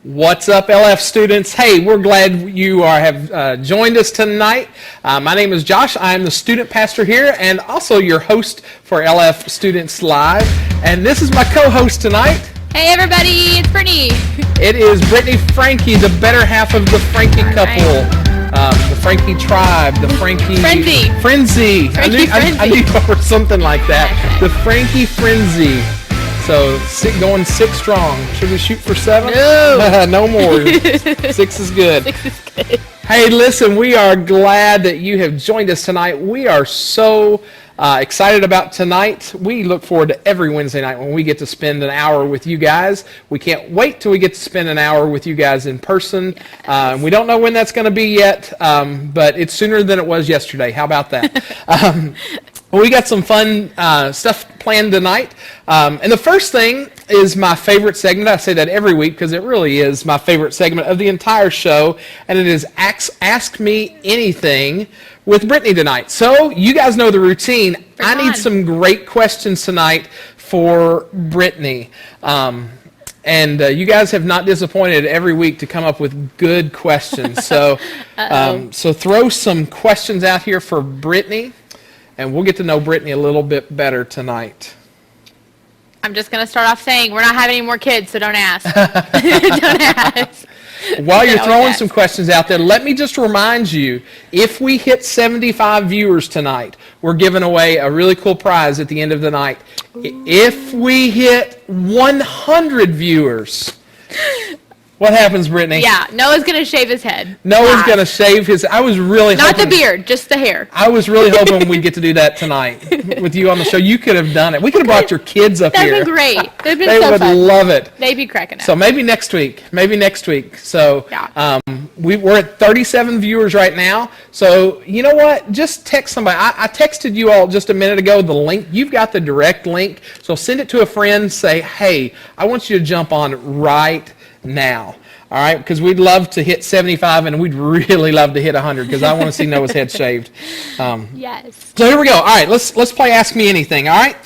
What's up, LF students? Hey, we're glad you have joined us tonight. My name is Josh. I am the student pastor here and also your host for LF Students Live. And this is my co-host tonight. Hey everybody, it's Brittany. It is Brittany Frankie, the better half of the Frankie couple. The Frankie tribe, the Frankie... Frenzy. I knew or something like that. The Frankie Frenzy. So, going 6 strong. Should we shoot for 7? No. No more. 6 is good. 6 is good. Hey, listen, we are glad that you have joined us tonight. We are so excited about tonight. We look forward to every Wednesday night when we get to spend an hour with you guys. We can't wait till we get to spend an hour with you guys in person. We don't know when that's going to be yet, but it's sooner than it was yesterday. How about that? We got some fun stuff planned tonight. And the first thing is my favorite segment. I say that every week because it really is my favorite segment of the entire show. And it is Ask Me Anything with Brittany tonight. So you guys know the routine. I need some great questions tonight for Brittany. And you guys have not disappointed every week to come up with good questions. So, so throw some questions out here for Brittany. And we'll get to know Brittany a little bit better tonight. I'm just going to start off saying we're not having any more kids, so don't ask. Don't ask. While you're throwing some questions out there, let me just remind you, if we hit 75 viewers tonight, we're giving away a really cool prize at the end of the night. Ooh. If we hit 100 viewers... What happens, Brittany? Yeah, Noah's going to shave his head. Noah's going to shave his... I was really hoping... Not the beard, just the hair. I was really hoping we'd get to do that tonight with you on the show. You could have done it. We could have brought your kids up here. That'd be great. They'd be so fun. They would love it. They'd be cracking up. So maybe next week. So yeah. We're at 37 viewers right now. So you know what? Just text somebody. I texted you all just a minute ago the link. You've got the direct link. So send it to a friend. Say, hey, I want you to jump on right now. All right, because we'd love to hit 75, and we'd really love to hit 100, because I want to see Noah's head shaved. Yes. So here we go. All right, let's play Ask Me Anything, all right?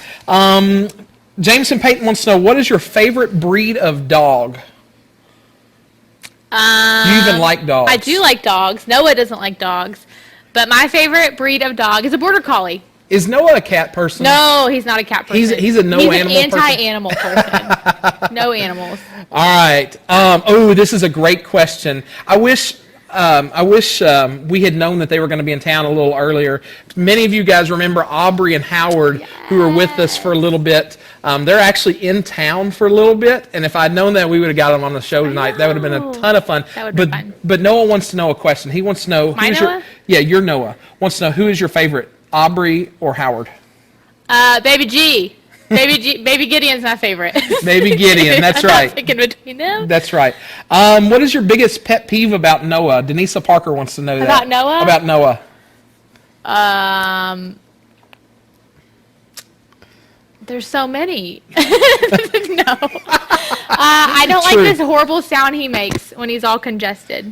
Jameson Payton wants to know, what is your favorite breed of dog? Do you even like dogs? I do like dogs. Noah doesn't like dogs. But my favorite breed of dog is a border collie. Is Noah a cat person? No, he's not a cat person. He's a no animal person? He's an anti-animal person. No animals. All right. This is a great question. I wish we had known that they were going to be in town a little earlier. Many of you guys remember Aubrey and Howard, who were with us for a little bit. They're actually in town for a little bit, and if I'd known that, we would have got them on the show tonight. That would have been a ton of fun. That would be fun. But Noah wants to know a question. He wants to know... your Noah. Wants to know, who is your favorite, Aubrey or Howard? Baby G. Baby Gideon's my favorite. Baby Gideon, that's right. I'm picking between them. That's right. What is your biggest pet peeve about Noah? Denisa Parker wants to know that. About Noah? About Noah. There's so many. No. I don't like this horrible sound he makes when he's all congested.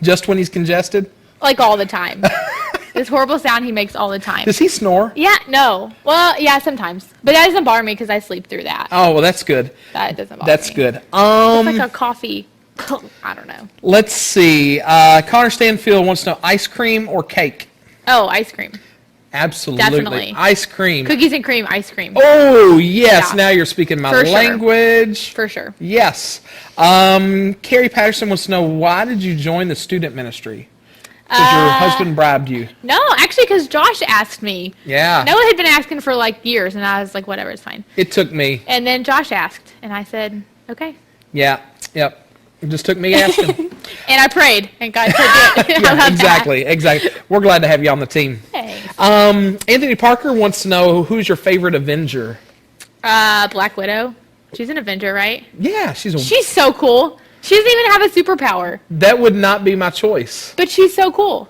Just when he's congested? Like all the time. This horrible sound he makes all the time. Does he snore? Yeah, no. Well, yeah, sometimes. But that doesn't bother me because I sleep through that. Oh, well, that's good. That doesn't bother me. That's good. It's like a coffee. I don't know. Let's see. Connor Stanfield wants to know, ice cream or cake? Oh, ice cream. Absolutely. Definitely. Ice cream. Cookies and cream, ice cream. Oh, yes. Yeah. Now you're speaking my language. For sure. Yes. Carrie Patterson wants to know, why did you join the student ministry? Because your husband bribed you. No, actually, because Josh asked me. Yeah. Noah had been asking for like years, and I was like, whatever, it's fine. It took me. And then Josh asked, and I said, okay. Yeah, yep. It just took me asking. And I prayed, and God said it. Yeah, exactly. We're glad to have you on the team. Thanks. Anthony Parker wants to know, who's your favorite Avenger? Black Widow. She's an Avenger, right? Yeah, she's so cool. She doesn't even have a superpower. That would not be my choice. But she's so cool.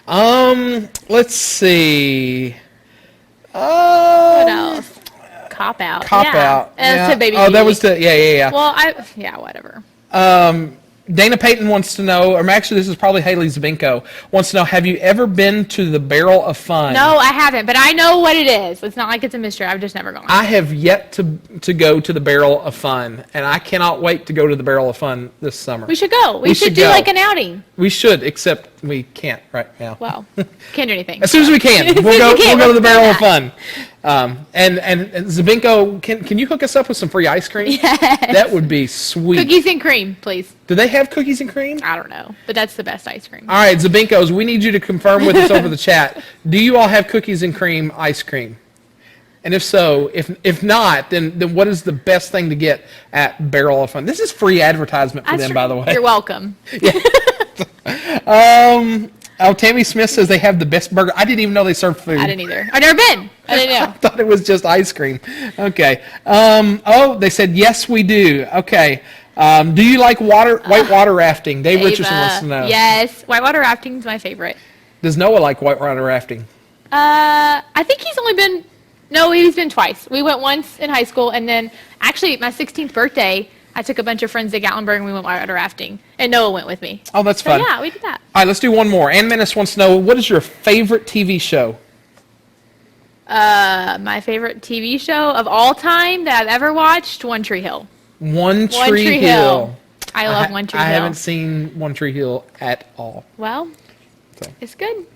Let's see. What else? Cop Out. Cop Out. Yeah. To Baby Oh, G. that was yeah. Well, whatever. Dana Payton wants to know, or actually this is probably Haley Zabinko, wants to know, have you ever been to the Barrel of Fun? No, I haven't, but I know what it is. It's not like it's a mystery. I've just never gone. I have yet to go to the Barrel of Fun, and I cannot wait to go to the Barrel of Fun this summer. We should go. We should do like an outing. We should, except we can't right now. Well, can't do anything. As soon as we can, we'll go to the Barrel of Fun. And Zabinko, can you hook us up with some free ice cream? Yes. That would be sweet. Cookies and cream, please. Do they have cookies and cream? I don't know, but that's the best ice cream. All right, Zabinkos, we need you to confirm with us over the chat. Do you all have cookies and cream ice cream? And if so, if not, then what is the best thing to get at Barrel of Fun? This is free advertisement for them, by the way. You're welcome. Oh, Tammy Smith says they have the best burger. I didn't even know they served food. I didn't either. I've never been. I didn't know. I thought it was just ice cream. Okay. They said, yes, we do. Okay. Do you like whitewater rafting? Dave Richardson wants to know. Yes. Whitewater rafting is my favorite. Does Noah like whitewater rafting? I think he's been twice. We went once in high school, and then actually my 16th birthday, I took a bunch of friends to Gatlinburg and we went whitewater rafting. And Noah went with me. Oh, that's fun. Yeah, we did that. All right, let's do one more. Ann Menace wants to know, what is your favorite TV show? My favorite TV show of all time that I've ever watched, One Tree Hill. One Tree Hill. I love One Tree Hill. I haven't seen One Tree Hill at all. Well, it's good.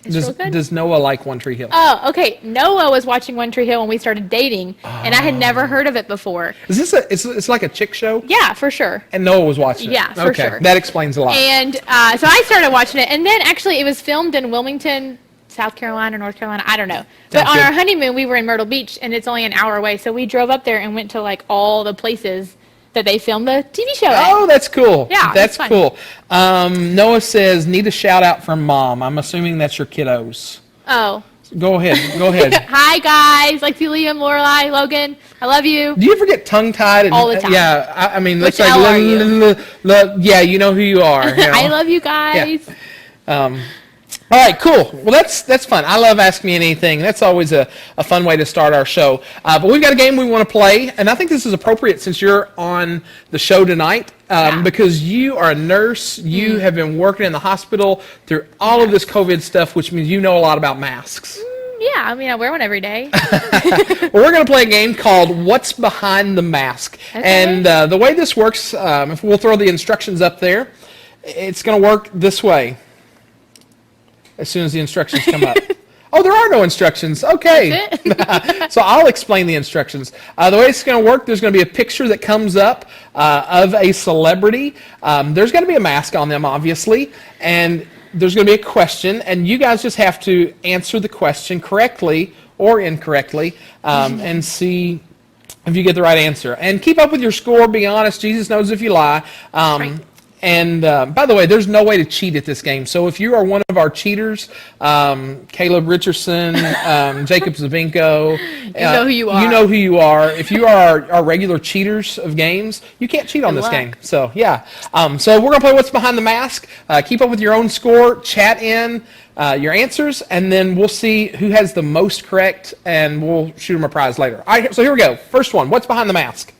It's real good. Does Noah like One Tree Hill? Oh, okay. Noah was watching One Tree Hill when we started dating, and I had never heard of it before. Is this it's like a chick show? Yeah, for sure. And Noah was watching it? Yeah, for sure. That explains a lot. And so I started watching it, and then actually it was filmed in Wilmington, South Carolina, or North Carolina, I don't know. But on our honeymoon, we were in Myrtle Beach, and it's only an hour away, so we drove up there and went to like all the places that they filmed the TV show at. Oh, that's cool. Yeah, that's cool. Noah says, need a shout out from Mom. I'm assuming that's your kiddos. Oh. Go ahead. Hi, guys. Lexi, Liam, Lorelai, Logan. I love you. Do you ever get tongue-tied? All the time. Yeah, I mean, Which looks like, L are you? Yeah, you know who you are. You know? I love you guys. Yeah. All right, cool. Well, that's fun. I love Ask Me Anything. That's always a fun way to start our show. But we've got a game we want to play, and I think this is appropriate since you're on the show tonight because you are a nurse. You have been working in the hospital through all of this COVID stuff, which means you know a lot about masks. Yeah, I mean, I wear one every day. Well, we're going to play a game called What's Behind the Mask. Okay. And the way this works, if we'll throw the instructions up there, it's going to work this way. As soon as the instructions come up. Oh, there are no instructions. Okay. So I'll explain the instructions. The way it's going to work, there's going to be a picture that comes up of a celebrity. There's going to be a mask on them, obviously, and there's going to be a question, and you guys just have to answer the question correctly or incorrectly and see if you get the right answer. And keep up with your score. Be honest. Jesus knows if you lie. Right. And by the way, there's no way to cheat at this game. So if you are one of our cheaters, Caleb Richardson, Jacob Zabinko, you know who you are. You know who you are. If you are our regular cheaters of games, you can't cheat on this game. So yeah. So we're gonna play What's Behind the Mask. Keep up with your own score. Chat in your answers, and then we'll see who has the most correct, and we'll shoot them a prize later. All right. So here we go. First one. What's behind the mask?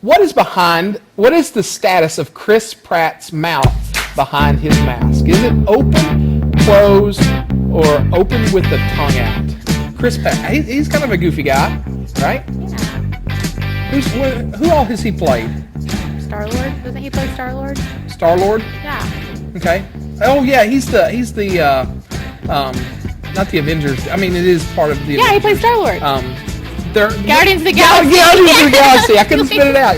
What is the status of Chris Pratt's mouth behind his mask? Is it open, closed, or open with the tongue out? Chris Pratt, he's kind of a goofy guy, right? Yeah. Who all has he played? Star-Lord? Doesn't he play Star-Lord? Star-Lord? Yeah. Okay. Oh yeah, he's the not the Avengers. I mean, it is part of the. Yeah, Avengers. He plays Star-Lord. Guardians of the Galaxy. Guardians of the Galaxy. I couldn't spit it out.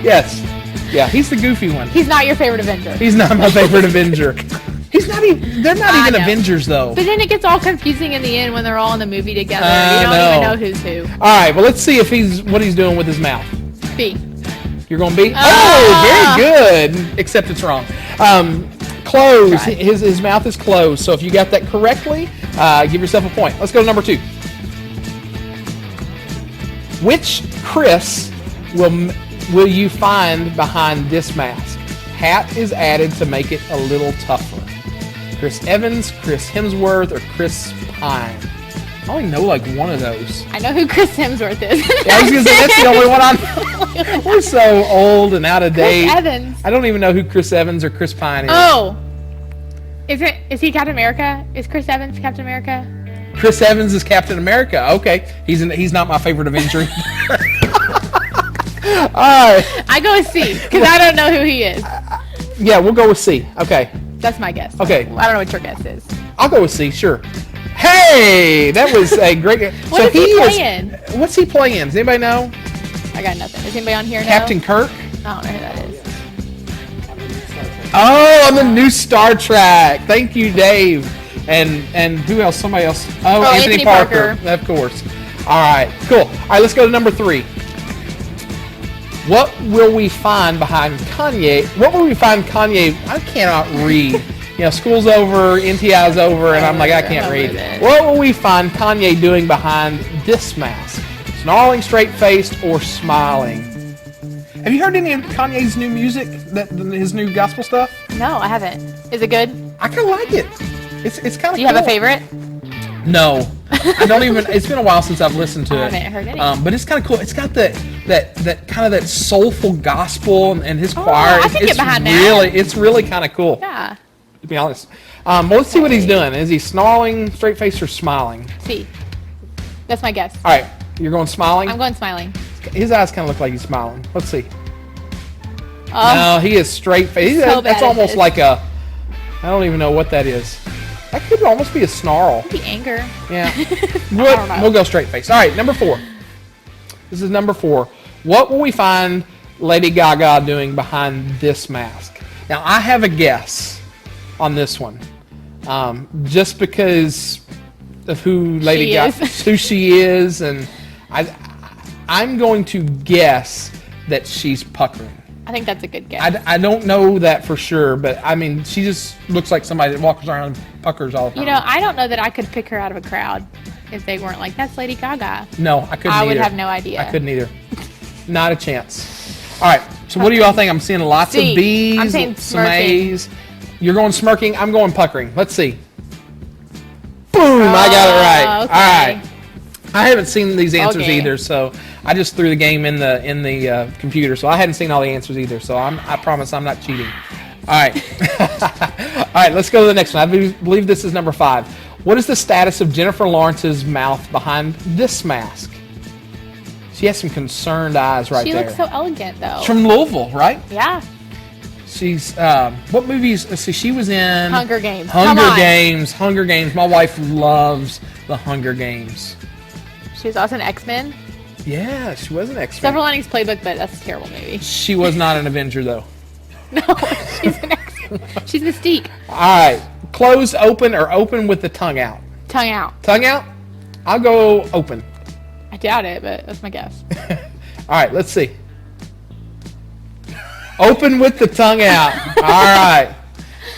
Yes. Yeah, he's the goofy one. He's not your favorite Avenger. He's not my favorite Avenger. He's not even. They're not even Avengers though. But then it gets all confusing in the end when they're all in the movie together. You don't even know who's who. All right. Well, let's see if what he's doing with his mouth. B. You're going B. Oh, very good. Except it's wrong. Closed. His mouth is closed. So if you got that correctly, give yourself a point. Let's go to number 2. Which Chris will you find behind this mask? Hat is added to make it a little tougher. Chris Evans, Chris Hemsworth, or Chris Pine? I only know like one of those. I know who Chris Hemsworth is. Yeah, I was gonna say that's the only one I know. We're so old and out of date. Chris Evans. I don't even know who Chris Evans or Chris Pine is. Oh. Is he Captain America? Is Chris Evans Captain America? Chris Evans is Captain America. Okay. He's not my favorite Avenger. All right. I go with C because I don't know who he is. Yeah, we'll go with C. Okay. That's my guess. Okay. I don't know what your guess is. I'll go with C, sure. Hey, that was a great. What is he playing? What's he playing? Does anybody know? I got nothing. Is anybody on here now? Captain Kirk? I don't know who that is. Oh, on the new Star Trek. Thank you, Dave. And who else? Somebody else. Oh, Anthony Parker. Of course. All right, cool. All right, let's go to number 3. What will we find behind Kanye? What will we find Kanye? I cannot read. You know, school's over, NTI's over, and I'm like, I can't read. What will we find Kanye doing behind this mask? Snarling, straight-faced, or smiling? Have you heard any of Kanye's new music? His new gospel stuff? No, I haven't. Is it good? I kind of like it. It's kind of cool. Do you have a favorite? No. I don't even. It's been a while since I've listened to it. I haven't heard any. But it's kind of cool. It's got that kind of that soulful gospel and his choir. I can get behind that. It's really kind of cool. Yeah. To be honest. Well, let's see what he's doing. Is he snarling, straight face, or smiling? C. That's my guess. All right. You're going smiling? I'm going smiling. His eyes kind of look like he's smiling. Let's see. Oh, No, he is straight face. So That's bad at almost this. like a. I don't even know what that is. That could almost be a snarl. the anger. Yeah. don't know. We'll go straight face. All right, number 4. This is number 4. What will we find Lady Gaga doing behind this mask? Now, I have a guess on this one. Just because of who Lady Gaga, who she is, and I'm going to guess that she's puckering. I think that's a good guess. I don't know that for sure, but I mean, she just looks like somebody that walks around and puckers all the time. You know, I don't know that I could pick her out of a crowd if they weren't like, that's Lady Gaga. No, I couldn't either. I would have no idea. I couldn't either. Not a chance. All right, so what do you all think? I'm seeing lots of B's, I'm saying some A's. You're going smirking. I'm going puckering. Let's see. Boom! I got it right. Okay. All right. I haven't seen these answers Okay. either, so I just threw the game in the computer, so I hadn't seen all the answers either. So I promise I'm not cheating. All right. All right, let's go to the next one. I believe this is number 5. What is the status of Jennifer Lawrence's mouth behind this mask? She has some concerned eyes right there. She looks so elegant, though. She's from Louisville, right? Yeah. She's what movies? Let's see, she was in Hunger Games. Hunger Games. My wife loves the Hunger Games. She was also an X-Men. Yeah, she was an X-Men. Silver Linings Playbook, but that's a terrible movie. She was not an Avenger, though. No, she's an X-Men. She's Mystique. All right. Closed, open, or open with the tongue out? Tongue out. Tongue out? I'll go open. I doubt it, but that's my guess. All right, let's see. Open with the tongue out. All right.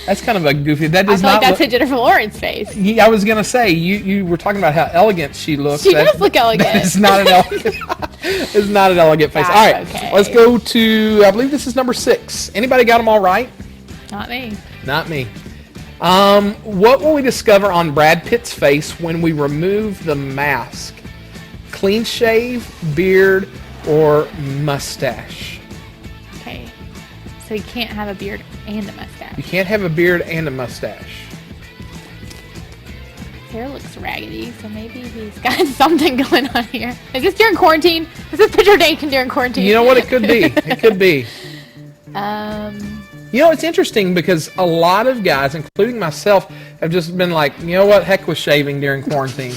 That's kind of a goofy. That I does feel not like that's look, a Jennifer Lawrence face. I was going to say, you were talking about how elegant she looks. She does look elegant. It's not an elegant. It's not an elegant face. That's All right. okay. Let's go to, I believe this is number 6. Anybody got them all right? Not me. Not me. What will we discover on Brad Pitt's face when we remove the mask? Clean shave, beard, or mustache? Okay. So you can't have a beard and a mustache. You can't have a beard and a mustache. Hair looks raggedy, so maybe he's got something going on here. Is this during quarantine? Is this picture taken during quarantine? You know what? It could be. It could be. You know, it's interesting because a lot of guys, including myself, have just been like, you know what? Heck with shaving during quarantine.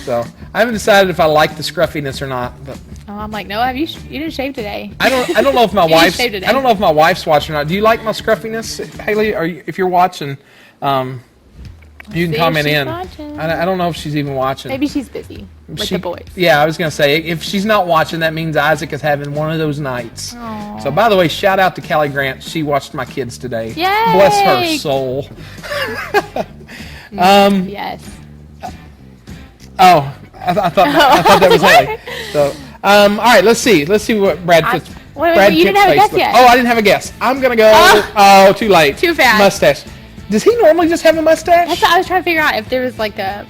So I haven't decided if I like the scruffiness or not. But I'm like, no, you didn't shave today. I don't know if my You didn't wife's. shave today. I don't know if my wife's watching or not. Do you like my scruffiness, Haley? If you're watching, you can see if comment she's in. watching. I don't know if she's even watching. Maybe she's busy with the boys. Yeah, I was gonna say if she's not watching, that means Isaac is having one of those nights. Aw. So, by the way, shout out to Callie Grant. She watched my kids today. Yay! Bless her soul. Yes. Oh, I thought that was Haley. So, all right, let's see what Brad Pitt's. Wait, you didn't have a guess yet. Oh, I didn't have a guess. I'm gonna go. Oh, too late. Too fast. Mustache. Does he normally just have a mustache? That's what I was trying to figure out if there was like a.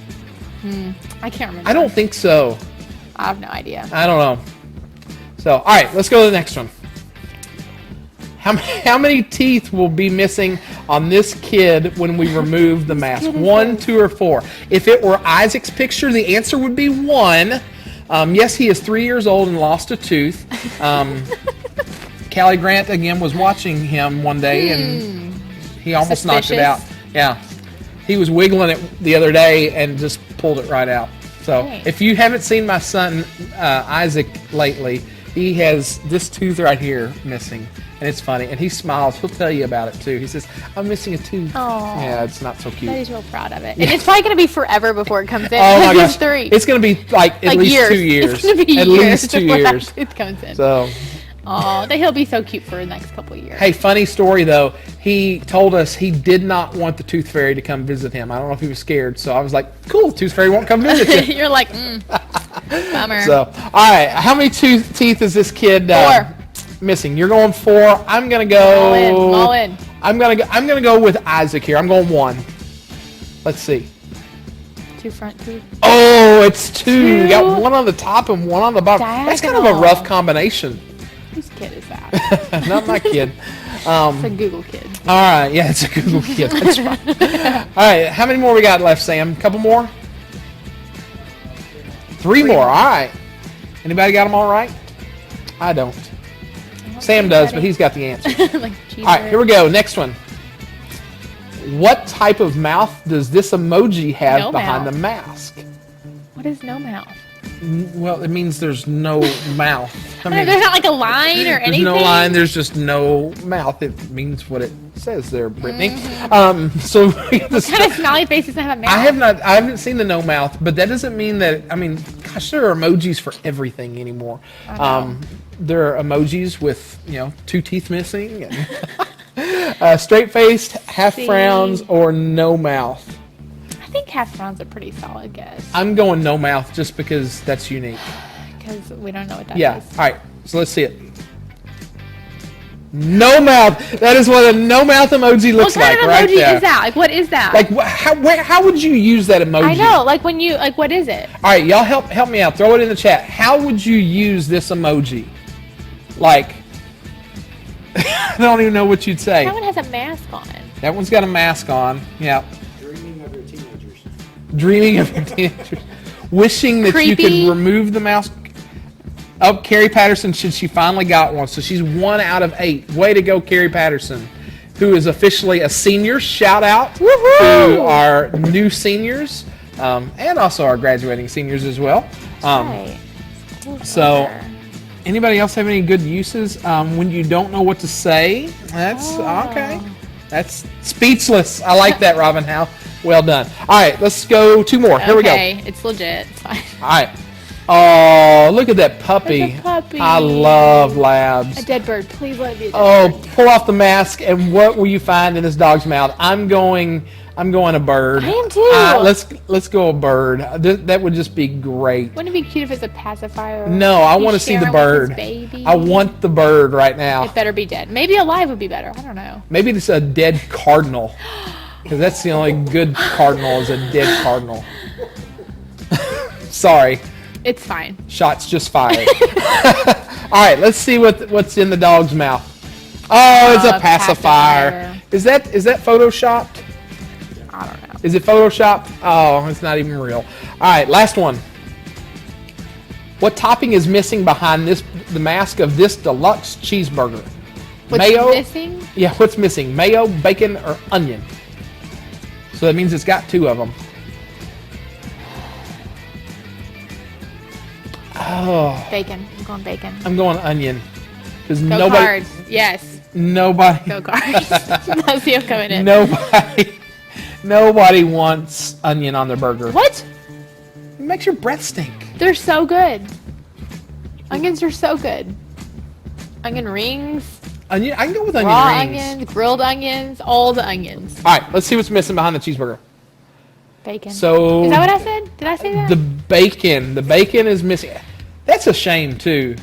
I can't remember. I don't think so. I have no idea. I don't know. So, all right, let's go to the next one. How many teeth will be missing on this kid when we remove the mask? 1, 2, or 4? If it were Isaac's picture, the answer would be 1. Yes, he is 3 years old and lost a tooth. Callie Grant, again, was watching him one day, and he almost knocked it out. Yeah. He was wiggling it the other day and just pulled it right out. So if you haven't seen my son, Isaac, lately, he has this tooth right here missing. And it's funny. And he smiles. He'll tell you about it, too. He says, I'm missing a tooth. Aww. Yeah, it's not so cute. But he's real proud of it. And it's probably going to be forever before it comes in. Oh, my gosh. He's 3. It's going to be like at least years. 2 years. It's going to be at years least 2 years. It comes in. So, he'll be so cute for the next couple of years. hey, funny story, though. He told us he did not want the Tooth Fairy to come visit him. I don't know if he was scared. So I was like, cool, Tooth Fairy won't come visit you. You're like, bummer. So, all right. How many teeth is this kid 4. Missing? You're going 4. I'm gonna go. All in. I'm gonna go with Isaac here. I'm going 1. Let's see. 2 front teeth. Oh, it's 2. You got 1 on the top and 1 on the bottom. That's kind of a rough combination. Whose kid is that? Not my kid. It's a Google kid. All right. Yeah, it's a Google kid. That's right. All right. How many more we got left, Sam? Couple more. 3 more. All right. Anybody got them all right? I don't. Sam does, but he's got the answer. Like all right, here we go. Next one. What type of mouth does this emoji have behind the mask? What is no mouth? Well, it means there's no mouth. I mean, there's not like a line or anything? There's no line. There's just no mouth. It means what it says there, Brittany. So what kind of smiley face doesn't have a mouth? I haven't seen the no mouth, but that doesn't mean that. I mean, gosh, there are emojis for everything anymore. There are emojis with 2 teeth missing, and straight faced, half frowns, or no mouth. I think half frowns are pretty solid guess. I'm going no mouth just because that's unique. Because we don't know what that is. Yeah. All right. So let's see it. No mouth. That is what a no mouth emoji looks like, right there. What kind of emoji is that? Like, what is that? Like, how would you use that emoji? I know. Like, what is it? All right, y'all help me out. Throw it in the chat. How would you use this emoji? Like, I don't even know what you'd say. That one has a mask on. That one's got a mask on. Yeah. Dreaming of your teenagers. Dreaming of your teenagers. Wishing that you Creepy. could remove the mask. Oh, Carrie Patterson said she finally got one. So she's 1 out of 8. Way to go, Carrie Patterson, who is officially a senior. Shout out to our new seniors and also our graduating seniors as well. Right. So, anybody else have any good uses when you don't know what to say? That's okay. That's speechless. I like that, Robin Howe. Well done. All right, let's go 2 more. Here we go. Okay, it's legit. It's fine. All right. Oh, look at that puppy. It's a puppy. I love labs. A dead bird. Please let it be a dead Oh, pull off the mask, and what will you find in this dog's mouth? I'm going a bird. I am too. Let's go a bird. That would just be great. Wouldn't it be cute if it's a pacifier? No, I want to see the sharing bird. with his baby? I want the bird right now. It better be dead. Maybe alive would be better. I don't know. Maybe it's a dead cardinal, because that's the only good cardinal is a dead cardinal. Sorry. It's fine. Shots just fired. All right, let's see what's in the dog's mouth. Oh, it's a pacifier. Is that photoshopped? I don't know. Is it photoshopped? Oh, it's not even real. All right, last one. What topping is missing behind the mask of this deluxe cheeseburger? What's Mayo? missing? Yeah, what's missing? Mayo, bacon, or onion? So that means it's got 2 of them. Oh. Bacon. I'm going bacon. I'm going onion. Because Go nobody. cards. Yes. Nobody. Go cards. Lazio coming in. Nobody wants onion on their burger. What? It makes your breath stink. They're so good. Onions are so good. Onion rings. Onion. I can go with onion Raw rings. onions. Grilled onions. All the onions. All right, let's see what's missing behind the cheeseburger. Bacon. So is that what I said? Did I say that? The bacon is missing. That's a shame too.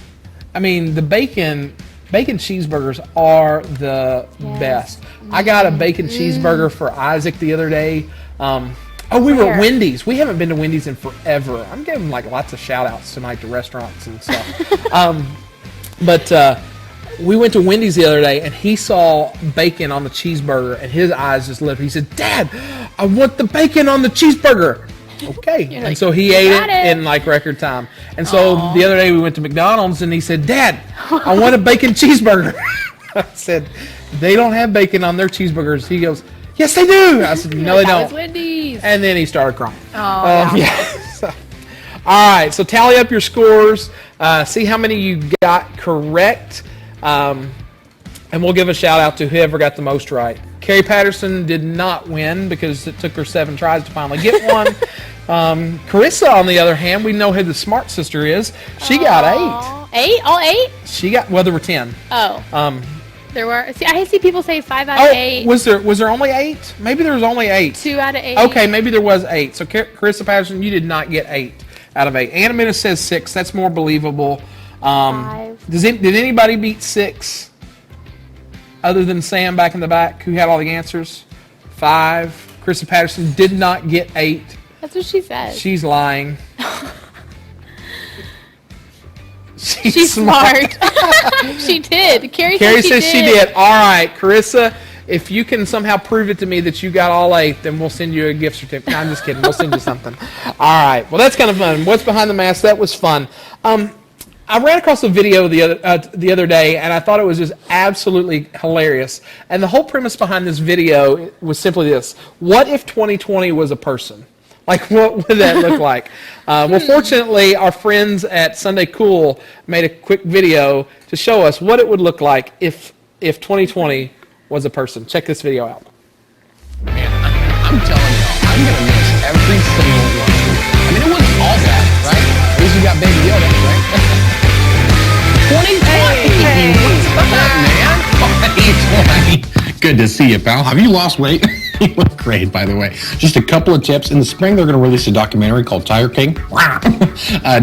I mean, the bacon cheeseburgers are the best. I got a bacon cheeseburger for Isaac the other day. We were at Wendy's. We haven't been to Wendy's in forever. I'm giving like lots of shout outs tonight to restaurants and stuff. But we went to Wendy's the other day, and he saw bacon on the cheeseburger, and his eyes just lit up. He said, "Dad, I want the bacon on the cheeseburger." Okay, You're and like, so he ate "Got it it." in like record time. And so the other day we went to McDonald's, and he said, "Dad, I want a bacon cheeseburger." I said, "They don't have bacon on their cheeseburgers." He goes, "Yes, they do." I said, "No, they That was don't." Wendy's. And then he started crying. Oh, Yeah. All right, so tally up your scores. See how many you got correct. And we'll give a shout out to whoever got the most right. Carrie Patterson did not win because it took her 7 tries to finally get one. Carissa, on the other hand, we know who the smart sister is. She got 8. 8? All 8? She got, well, there were 10. Oh. There were. See, I see people say 5 out of 8. Was there only 8? Maybe there was only 8. 2 out of 8. Okay, maybe there was 8. So Carissa Patterson, you did not get 8 out of 8. Anna Minnis says 6. That's more believable. 5. Did anybody beat 6? Other than Sam back in the back, who had all the answers? 5. Carissa Patterson did not get 8. That's what she said. She's lying. She's smart. She did. Carrie says she did. All right, Carissa, if you can somehow prove it to me that you got all 8, then we'll send you a gift certificate. No, I'm just kidding. We'll send you something. All right. Well, that's kind of fun. What's behind the mask? That was fun. I ran across a video the other day, and I thought it was just absolutely hilarious. And the whole premise behind this video was simply this: what if 2020 was a person? Like, what would that look like? Well, fortunately, our friends at Sunday Cool made a quick video to show us what it would look like if 2020 was a person. Check this video out. Man, I'm telling y'all, I'm going to miss every single one. I mean, it wasn't all bad, right? At least you got Baby Yoda, right? 2020! Hey, what's up, man? 2020. Good to see you, pal. Have you lost weight? You look great, by the way. Just a couple of tips. In the spring, they're going to release a documentary called Tiger King.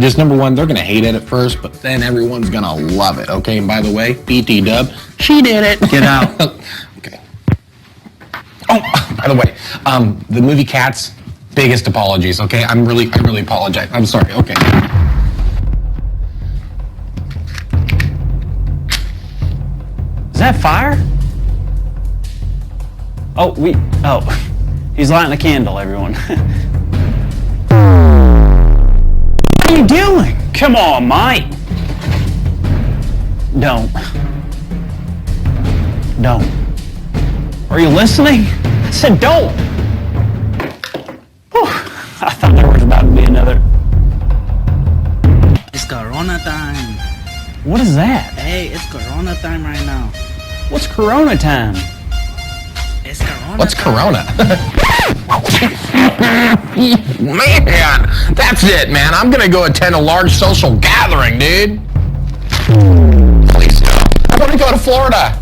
Just number 1, they're going to hate it at first, but then everyone's going to love it, okay? And by the way, BT Dub, she did it. Get out. Okay. Oh, by the way, the movie Cats, biggest apologies, okay? I really apologize. I'm sorry, okay. Is that fire? He's lighting a candle, everyone. What are you doing? Come on, Mike. Don't. Are you listening? I said don't. Whew. I thought there was about to be another. It's Corona time. What is that? Hey, it's Corona time right now. What's Corona time? It's Corona What's time. Corona? Man, that's it, man. I'm gonna go attend a large social gathering, dude. Please no. I want to go to Florida.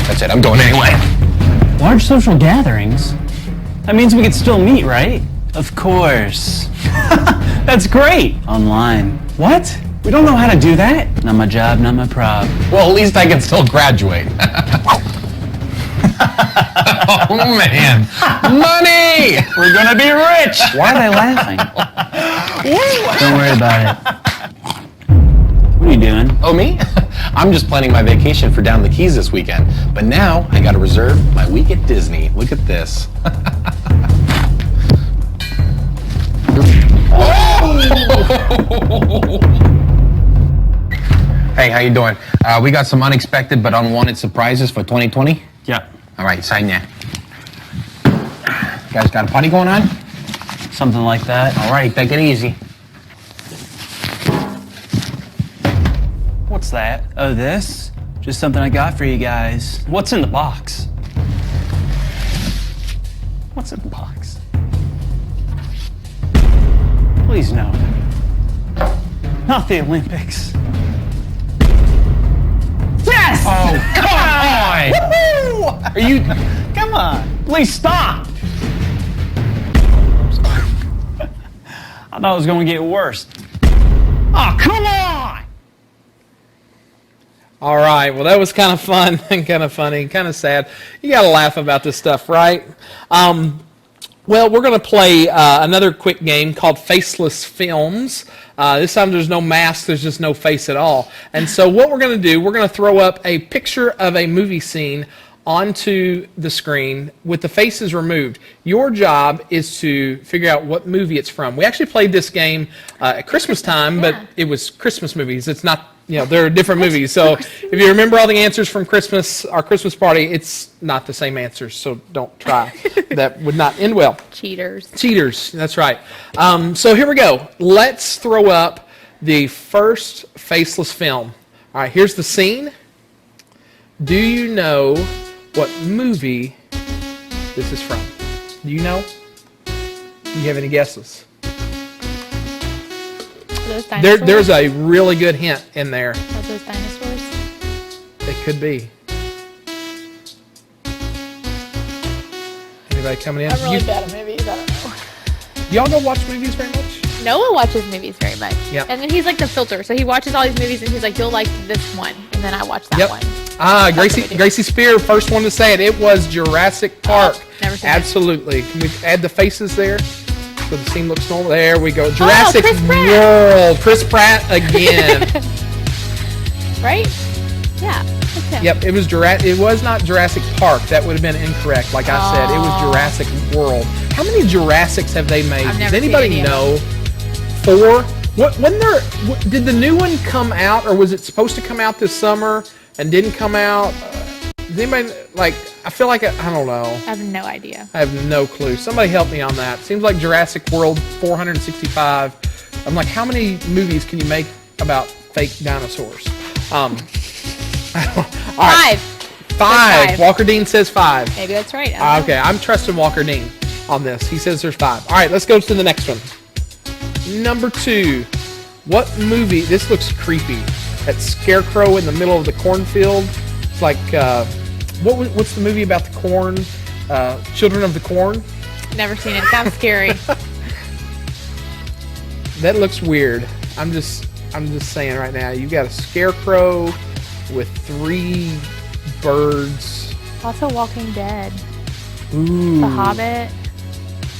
That's it. I'm going anyway. Large social gatherings? That means we could still meet, right? Of course. That's great. Online. What? We don't know how to do that. Not my job, not my prob. Well, at least I can still graduate. Oh, man. Money! We're gonna be rich! Why are they laughing? Don't worry about it. What are you doing? Oh, me? I'm just planning my vacation for down the Keys this weekend. But now I gotta reserve my week at Disney. Look at this. Hey, how you doing? We got some unexpected but unwanted surprises for 2020. Yeah. All right, sign ya. You guys got a party going on? Something like that. All right, take it easy. What's that? Oh, this? Just something I got for you guys. What's in the box? What's in the box? Please no. Not the Olympics. Yes! Oh, come on! Are you... Come on. Please stop. I thought it was going to get worse. Oh, come on! All right. Well, that was kind of fun and kind of funny, kind of sad. You got to laugh about this stuff, right? Well, we're going to play another quick game called Faceless Films. This time there's no mask, there's just no face at all. And so what we're going to do, we're going to throw up a picture of a movie scene onto the screen with the faces removed. Your job is to figure out what movie it's from. We actually played this game at Christmas time, but it was Christmas movies. It's not, they're different movies. So if you remember all the answers from Christmas, our Christmas party, it's not the same answers, so don't try. That would not end well. Cheaters. Cheaters, that's right. So here we go. Let's throw up the first faceless film. All right, here's the scene. Do you know what movie this is from? Do you know? Do you have any guesses? Are those dinosaurs? There's a really good hint in there. Are those dinosaurs? They could be. Anybody coming in? I'm really bad at movies. I don't know. Do y'all go watch movies very much? Noah watches movies very much. Yep. And then he's like the filter. So he watches all these movies and he's like, you'll like this one. And then I watch that Yep. one. Gracie Spear, first one to say it. It was Jurassic Park. Never seen it. Absolutely. Can we add the faces there? So the scene looks normal. There we go. Jurassic Chris Pratt. World. Chris Pratt again. Right? Yeah. That's him. Yep, it was It was not Jurassic Park. That would have been incorrect. Like I said, it was Jurassic World. How many Jurassics have they made? I've Does never anybody seen any know? of 4? Did the new one come out, or was it supposed to come out this summer and didn't come out? Does anybody, I feel like, I don't know. I have no idea. I have no clue. Somebody help me on that. Seems like Jurassic World 465. I'm like, how many movies can you make about fake dinosaurs? All right. 5. Walker Dean says 5. Maybe that's right. I don't know. Okay, I'm trusting Walker Dean on this. He says there's 5. All right, let's go to the next one. Number 2. What movie? This looks creepy. That scarecrow in the middle of the cornfield. It's like, what's the movie about the corn? Children of the Corn? Never seen it. It sounds scary. That looks weird. I'm just saying right now. You've got a scarecrow with 3 birds. Also Walking Dead. Ooh. The Hobbit.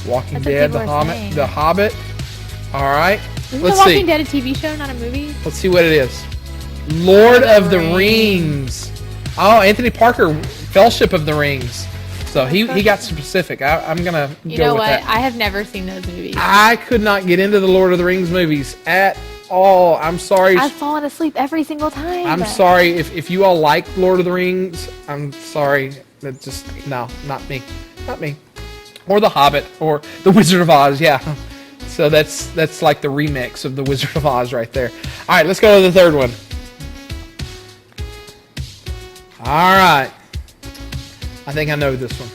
Walking That's what Dead, people are saying. The Hobbit. All right. Isn't Let's The Walking see. Dead a TV show, not a movie? Let's see what it is. Lord of the Rings. Oh, Anthony Parker, Fellowship of the Rings. So he got specific. I'm gonna You go know with what? that. I have never seen those movies. I could not get into the Lord of the Rings movies at all. I'm sorry. I've fallen asleep every single time. I'm sorry if you all like Lord of the Rings. I'm sorry. That just no, not me, not me. Or The Hobbit or The Wizard of Oz. Yeah. So that's like the remix of The Wizard of Oz right there. All right, let's go to the third one. All right. I think I know this one.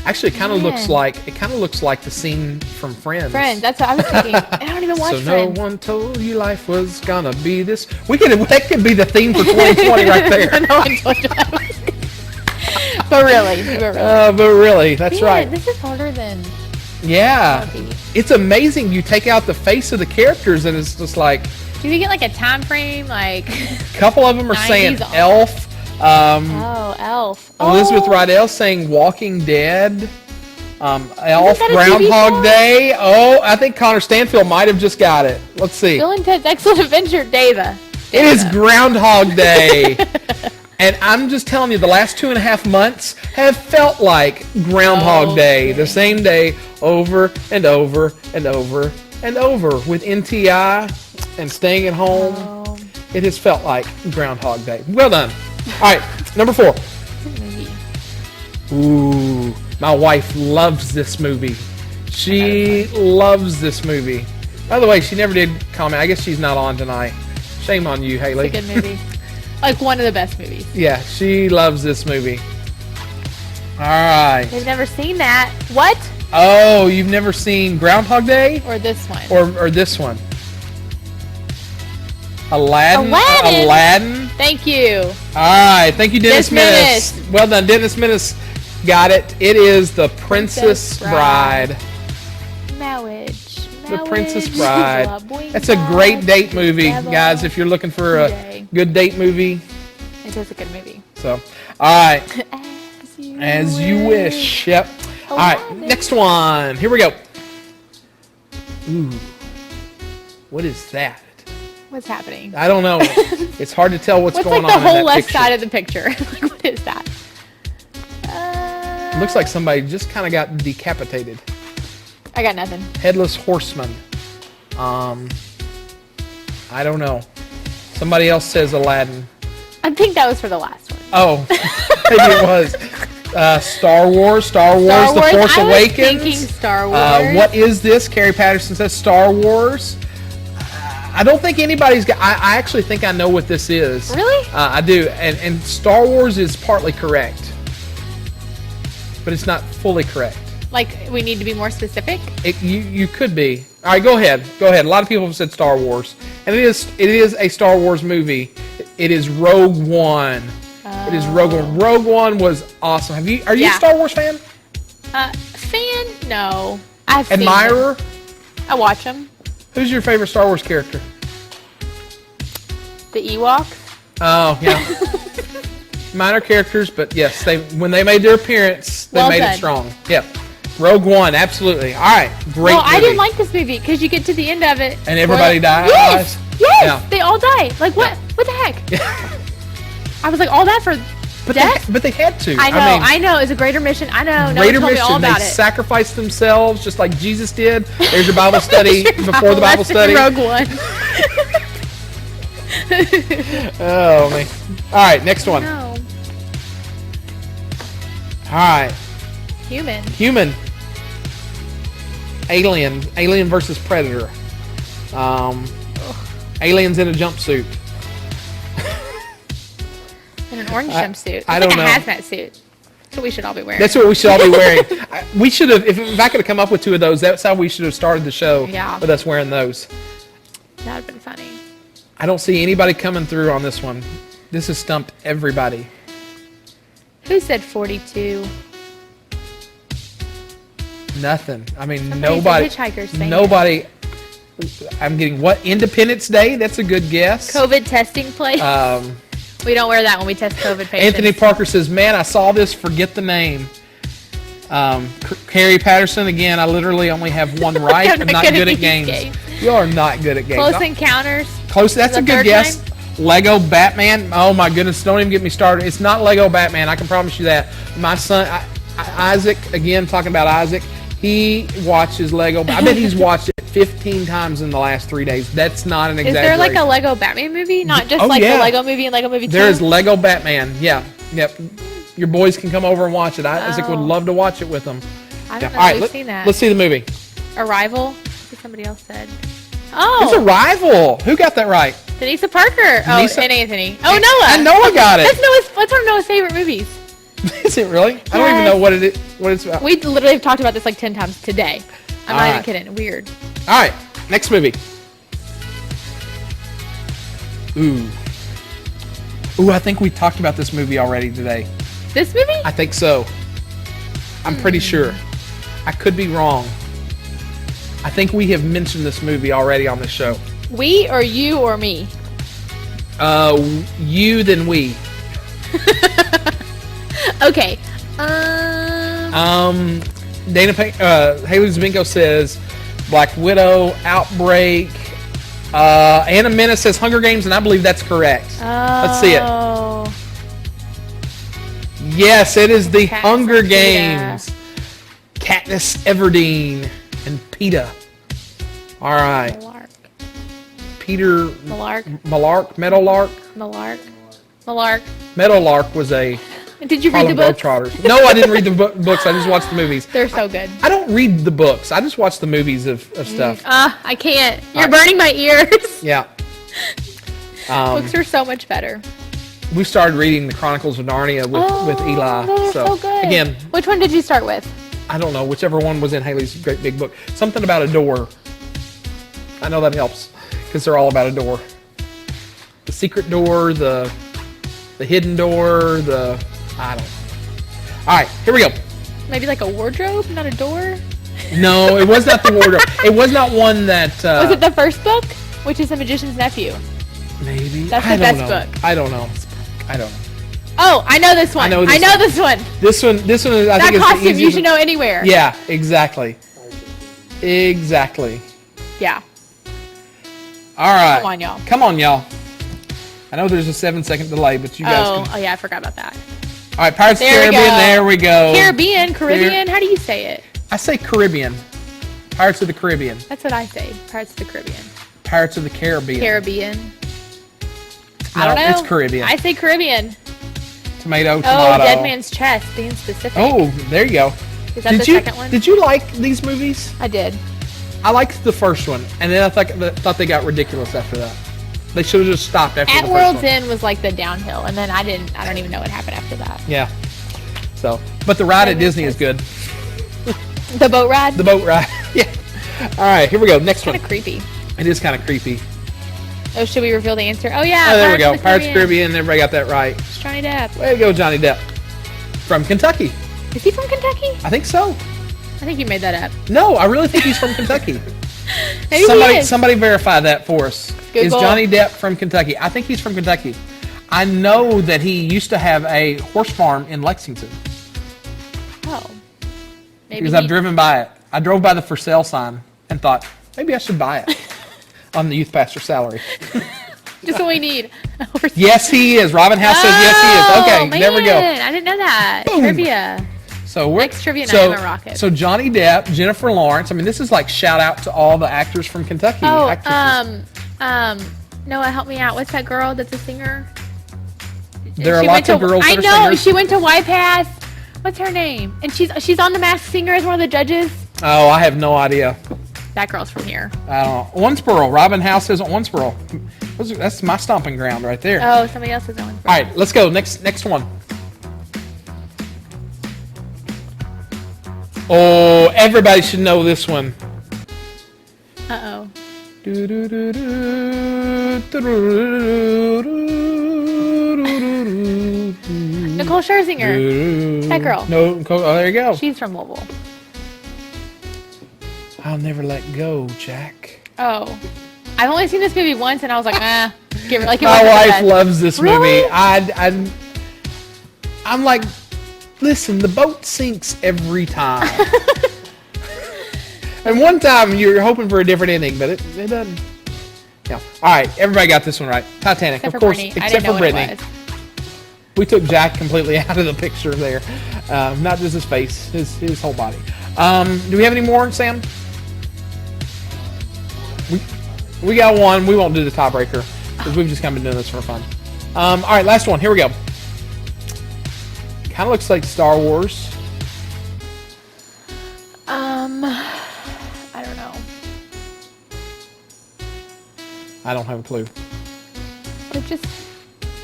Actually, it kind of looks like the scene from Friends. Friends. That's what I was thinking. I don't even watch So Friends. no one told you life was gonna be this. That could be the theme for 2020 right there. No one told you that. But really. But really, that's Man, right. This is harder than Yeah, Maybe. it's amazing. You take out the face of the characters, and it's just like Do we get like a time frame? Like a couple of them are saying 90s on. Elf. Elf. Elizabeth Oh. Rydell saying Walking Dead. Elf, that a TV Groundhog show? Day. Oh, I think Connor Stanfield might have just got it. Let's see. Bill and Ted's Excellent Adventure, Dava. It is Groundhog Day. And I'm just telling you, the last 2.5 months have felt like Groundhog Day. The same day over and over and over and over with NTI and staying at home. Oh, It has felt like Groundhog Day. Well done. All right, number 4. movie. Ooh, my wife loves this movie. She loves this movie. By the way, she never did comment. I guess she's not on tonight. Shame on you, Haley. It's a good movie. Like one of the best movies. Yeah, she loves this movie. All right. They've never seen that. What? Oh, you've never seen Groundhog Day? Or this one. Or this one? Aladdin? Aladdin? Aladdin? Thank you. All right. Thank you, Dennis Dennis Menace. Well done. Dennis Menace got it. It is The Princess Bride. Marriage. The Princess Bride. That's a great date movie, guys, if you're looking for a good date movie. It is a good movie. So, all right. As As you wish. Yep. All right. Aladdin. Next one. Here we go. Ooh. What is that? What's happening? I don't know. It's hard to tell what's going like on the whole in that left picture. side of the picture? Like, what is that? Looks like somebody just kind of got decapitated. I got nothing. Headless Horseman. I don't know. Somebody else says Aladdin. I think that was for the last one. Oh, maybe it was. Star Wars, The Force I was Awakens. thinking Star Wars. What is this? Carrie Patterson says Star Wars. I don't think anybody's got. I actually think I know what this is. Really? I do, and Star Wars is partly correct, but it's not fully correct. Like, we need to be more specific? You could be. All right, go ahead. Go ahead. A lot of people have said Star Wars, and it is a Star Wars movie. It is Rogue One. It is Rogue One. Rogue One was awesome. Are you a Star Wars fan? Fan? No. I've seen Admirer? them. I watch them. Who's your favorite Star Wars character? The Ewoks. Oh, yeah. Minor characters, but yes, when they made their appearance, they Well made done. it strong. Yep. Rogue One, absolutely. All right, great No, I movie. didn't like this movie because you get to the end of it And everybody dies? Yes, yes, Yeah. they all die. Like what? What the heck? I was like, all that for death? But they had to. I know, mean, I know. It's a greater mission. I know. No one greater told me all mission. about They it. sacrificed themselves just like Jesus did. There's your Bible study before the Bible Lesson, study. Rogue One. Oh man. All right, next one. No. All right, Human. Human. Alien versus Predator. Aliens in a jumpsuit. In an orange jumpsuit. It's I like don't a know. hazmat suit. That's what we should all be wearing. That's what we should all be wearing. We should have, if I could have come up with two of those, that's how we should have started the show. Yeah. With us wearing those. That would have been funny. I don't see anybody coming through on this one. This has stumped everybody. Who said 42? Nothing. I mean, Somebody nobody. said Hitchhiker's saying Nobody. I'm getting what? Independence Day? That's a good guess. COVID testing place. We don't wear that when we test COVID patients. Anthony Parker says, "Man, I saw this. Forget the name." Carrie Patterson again. I literally only have one right. I'm not good at games. You are not good at games. Close Encounters. Close. That's The a good third guess. time? Lego Batman. Oh my goodness! Don't even get me started. It's not Lego Batman. I can promise you that. My son Isaac, again talking about Isaac. He watches Lego. I bet he's watched it 15 times in the last 3 days. That's not an Is exaggeration. there like a Lego Batman movie? Not just Oh, like yeah. the Lego movie and Lego movie 2? There is Lego Batman. Yeah. Yep. Your boys can come over and watch it. Isaac would Oh. love to watch it with them. I don't know. All right, We've seen that. let's see the movie. Arrival. That's what somebody else said. Oh, It's Arrival. Who got that right? Denisa Parker. Denisa- Oh, and Anthony. Oh, Noah. And Noah got it. That's one of Noah's favorite movies. Is it really? I don't even know what it's about. We literally have talked about this like 10 times today. I'm not even Alright. kidding. Weird. All right, next movie. Ooh, I think we talked about this movie already today. This movie? I think so. I'm pretty sure. I could be wrong. I think we have mentioned this movie already on the show. We or you or me? You then we. Okay. Haley Zvinko says Black Widow, Outbreak. Anna Menace says Hunger Games, and I believe that's correct. Let's see it. Oh. Yes, it is the Katniss Hunger and Games. Katniss Everdeen and PETA. All right. Malark. Peter Malark. Meadowlark was a Did you read the Harlem book? Globetrotters. No, I didn't read the books. I just watched the movies. They're so good. I don't read the books. I just watch the movies of stuff. I can't. You're burning my ears. Yeah. Books are so much better. We started reading the Chronicles of Narnia with Eli. Those are so good. Again, Which one did you start with? I don't know, whichever one was in Haley's great big book. Something about a door. I know that helps because they're all about a door. The secret door, the hidden door, I don't know. All right, here we go. Maybe like a wardrobe, not a door? No, it was not the wardrobe. It was not one that. Was it the first book? Which is The Magician's Nephew. Maybe. That's the I don't best know. book. I don't know. I don't know. Oh, I know this one. I know this one. this one. This one is, I That think, is the costume you easiest should know anywhere. Yeah, exactly. Exactly. Yeah. All right. Come on, y'all. Come on, y'all. I know there's a 7-second delay, but you guys can. Yeah, I forgot about that. All right, Pirates of the There we Caribbean. go. There we go. Caribbean. How do you say it? I say Caribbean. Pirates of the Caribbean. That's what I say. Pirates of the Caribbean. Pirates of the Caribbean. Caribbean. No, I don't know. it's Caribbean. I say Caribbean. Tomato. Oh, Dead Man's Chest, being specific. Oh, there you go. Is that the second one? Did you like these movies? I did. I liked the first one, and then I thought they got ridiculous after that. They should have just stopped after At the first World's one. End was like the downhill, and then I don't even know what happened after that. Yeah. So, but the ride at Disney is good. The boat ride? The boat ride. Yeah. All right, here we go. Next one. Kind of creepy. It is kind of creepy. Oh, should we reveal the answer? Oh, yeah. Oh, there we go. Pirates of the Caribbean. Everybody got that right. It's Johnny Depp. Way to go, Johnny Depp. From Kentucky. Is he from Kentucky? I think so. I think you made that up. No, I really think he's from Kentucky. Maybe he is. Somebody verify that for us. Google. Is Johnny Depp from Kentucky? I think he's from Kentucky. I know that he used to have a horse farm in Lexington Oh. Maybe because I've driven by it. I drove by the for sale sign and thought maybe I should buy it on the youth pastor salary. Just what we need. Yes, he is. Robin House says yes, he is. Okay, man, there we go. I didn't know that. Boom. Trivia. So we're Next trivia night, I'm a rocket. So Johnny Depp, Jennifer Lawrence. I mean, this is like shout out to all the actors from Kentucky. Oh, actresses. Noah, help me out. What's that girl that's a singer? There are She lots went of girls I that are know. singers. She went to Y Pass. What's her name? And she's on The Masked Singer as one of the judges. Oh, I have no idea. That girl's from here. I don't know. Owensboro. Robin House isn't Owensboro. That's my stomping ground right there. Oh, somebody else is on. All right, let's go. Next one. Oh, everybody should know this one. Uh-oh. Nicole Scherzinger. That girl. No, oh, there you go. She's from Louisville. I'll never let go, Jack. Oh. I've only seen this movie once, and I was like, give it like it My wasn't the wife best. loves this Really? movie. I'm like, listen, the boat sinks every time. And one time you're hoping for a different ending, but it doesn't. Yeah. All right, everybody got this one right. Titanic, Except of for course, Brittany. I except didn't for know what it Brittany. was. We took Jack completely out of the picture there. Not just his face, his whole body. Do we have any more, Sam? We got one. We won't do the tiebreaker because we've just kind of been doing this for fun. All right, last one. Here we go. Kind of looks like Star Wars. I don't know. I don't have a clue. They're just.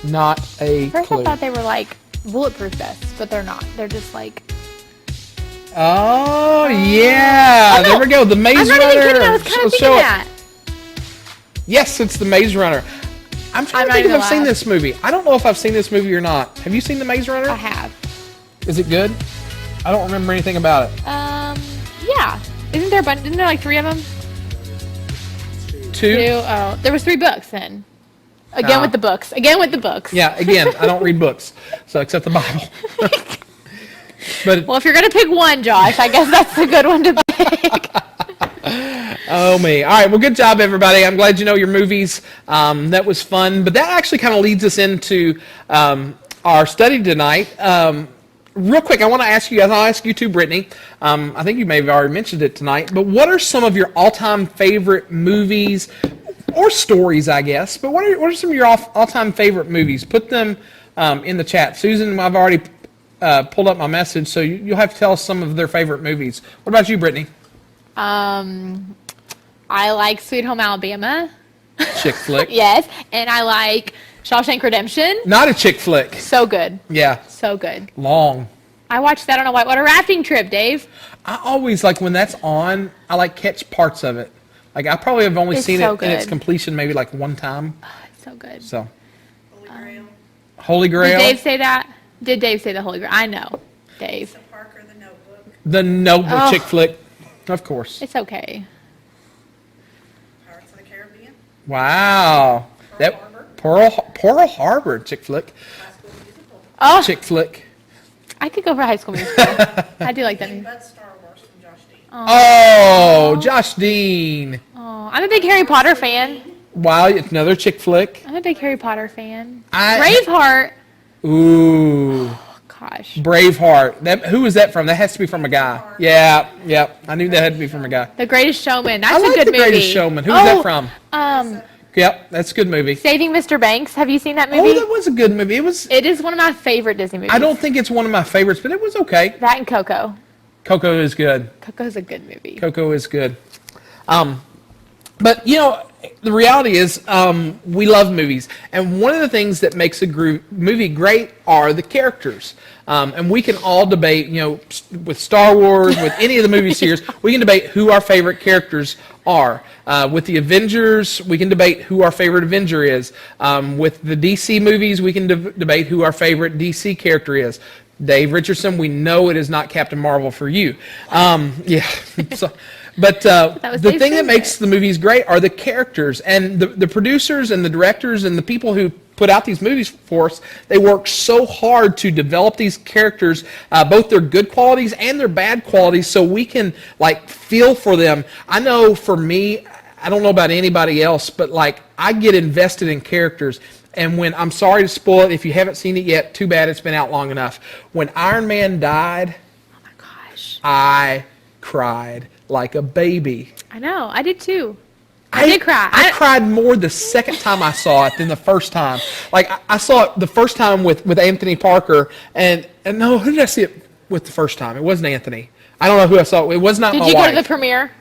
Not a First, clue. I thought they were like bulletproof vests, but they're not. They're just like. Oh yeah, Oh, no. there we go. The Maze I'm not Runner. even kidding. I was kind of Let's thinking show it. that. Yes, it's the Maze Runner. I'm trying I'm to not think if even I've seen laugh. this movie. I don't know if I've seen this movie or not. Have you seen the Maze Runner? I have. Is it good? I don't remember anything about it. Yeah. Isn't there like 3 of them? Two? 2. Oh, there was 3 books then. Again Ah. with the books. Again with the books. Yeah, again, I don't read books, so except the Bible. But Well, if you're gonna pick one, Josh, I guess that's a good one to pick. oh me. All right, well, good job, everybody. I'm glad you know your movies. That was fun. But that actually kind of leads us into our study tonight. Real quick, I want to ask you guys, I'll ask you too, Brittany. I think you may have already mentioned it tonight, but what are some of your all-time favorite movies or stories, I guess? But what are some of your all-time favorite movies? Put them in the chat. Susan, I've already pulled up my message, so you'll have to tell us some of their favorite movies. What about you, Brittany? I like Sweet Home Alabama. Chick flick. Yes, and I like Shawshank Redemption. Not a chick flick. So good. Yeah, So good. long. I watched that on a whitewater rafting trip, Dave. I always like when that's on. I like catch parts of it. Like I probably have only It's seen so it in its good. completion maybe like one time. It's so good. So. Holy Grail. Did Dave say that? Did Dave say the Holy Grail? I know, Dave. Parker, the Notebook, The Notebook Oh. chick flick, of course. It's okay. Pirates of the Caribbean, Wow. That Pearl Harbor chick flick. Oh, Chick flick. I could go for High School Musical. I do like that movie. but Star Wars from Josh Dean. Oh, Josh Dean. Oh, I'm a big Harry Potter fan. Wow, it's another chick flick. I'm a big Harry Potter fan. I- Braveheart. Ooh, Gosh. Braveheart. Who was that from? That has to be from a guy. Yeah, yep. I knew that had to be from a guy. The Greatest Showman. That's I like a good The movie. Greatest Showman. Who was that from? Um, Yep, that's a good movie. Saving Mr. Banks. Have you seen that movie? Oh, that was a good movie. It is one of my favorite Disney movies. I don't think it's one of my favorites, but it was okay. That and Coco. Coco is good. Coco's a good movie. Coco is good. But, the reality is we love movies. And one of the things that makes a movie great are the characters. And we can all debate, with Star Wars, with any of the movie series, we can debate who our favorite characters are. With the Avengers, we can debate who our favorite Avenger is. With the DC movies, we can debate who our favorite DC character is. Dave Richardson, we know it is not Captain Marvel for you. Yeah. But the thing that makes the movies great are the characters. And the producers and the directors and the people who put out these movies for us, they work so hard to develop these characters, both their good qualities and their bad qualities, so we can feel for them. I know for me, I don't know about anybody else, but I get invested in characters. And when, I'm sorry to spoil it, if you haven't seen it yet, too bad, it's been out long enough. When Iron Man died, Oh my gosh. I cried like a baby. I know. I did too. I did cry. I cried more the second time I saw it than the first time. I saw it the first time with Anthony Parker, and no, who did I see it with the first time? It wasn't Anthony. I don't know who I saw it. It was not my wife. Did you go to the premiere?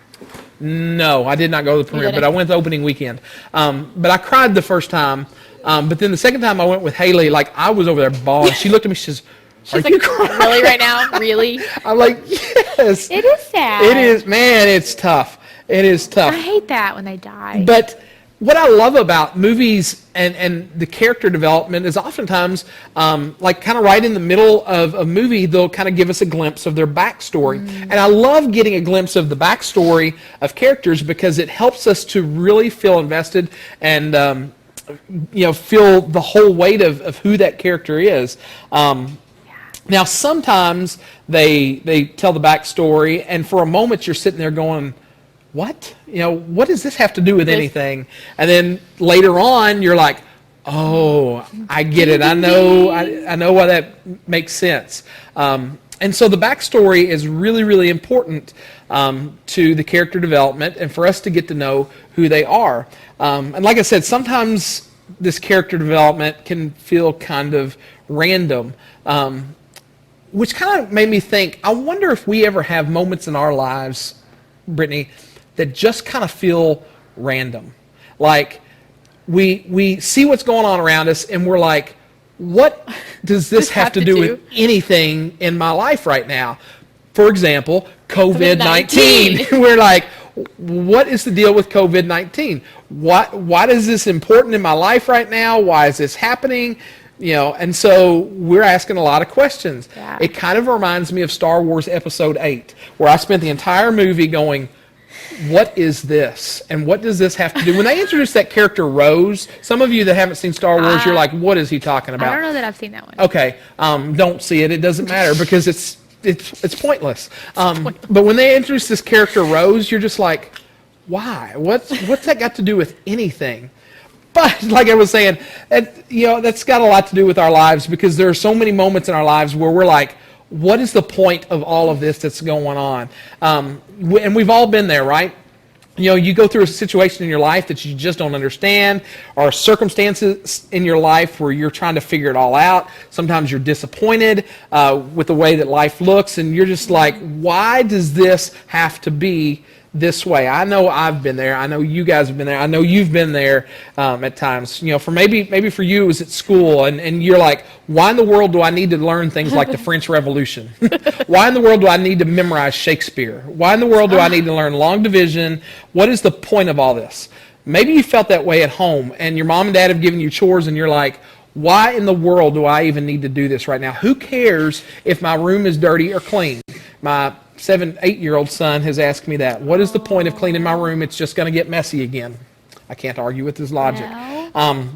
No, I did not go to the premiere, didn't? but I went the opening weekend. But I cried the first time. But then the second time I went with Haley, I was over there bawling. She looked at me, she says, She's like, really right now? Really? I'm like, yes. It is sad. It is, man, it's tough. It is tough. I hate that when they die. But what I love about movies and the character development is oftentimes, kind of right in the middle of a movie, they'll kind of give us a glimpse of their backstory. And I love getting a glimpse of the backstory of characters because it helps us to really feel invested and, feel the whole weight of who that character is. Now, sometimes they tell the backstory, and for a moment you're sitting there going, what? What does this have to do with anything? And then later on, you're like, oh, I get it. I know why that makes sense. And so the backstory is really, really important to the character development and for us to get to know who they are. And like I said, sometimes this character development can feel kind of random, which kind of made me think, I wonder if we ever have moments in our lives, Brittany, that just kind of feel random. We see what's going on around us and we're like, what does this have to do with anything in my life right now? For example, COVID-19. We're like, what is the deal with COVID-19? Why is this important in my life right now? Why is this happening? And so we're asking a lot of questions. Yeah. It kind of reminds me of Star Wars Episode 8, where I spent the entire movie going, what is this? And what does this have to do? When they introduced that character Rose, some of you that haven't seen Star Wars, you're like, what is he talking about? I don't know that I've seen that one. Okay, don't see it. It doesn't matter because it's pointless. But when they introduced this character Rose, you're just like, why? What's that got to do with anything? But like I was saying, that's got a lot to do with our lives because there are so many moments in our lives where we're like, what is the point of all of this that's going on? And we've all been there, right? You go through a situation in your life that you just don't understand, or circumstances in your life where you're trying to figure it all out. Sometimes you're disappointed with the way that life looks, and you're just like, why does this have to be this way? I know I've been there. I know you guys have been there. I know you've been there at times. For maybe for you it was at school, and you're like, why in the world do I need to learn things like the French Revolution? Why in the world do I need to memorize Shakespeare? Why in the world do I need to learn long division? What is the point of all this? Maybe you felt that way at home, and your mom and dad have given you chores, and you're like, why in the world do I even need to do this right now? Who cares if my room is dirty or clean? My 8-year-old son has asked me that. What is the point of cleaning my room? It's just going to get messy again. I can't argue with his logic. No.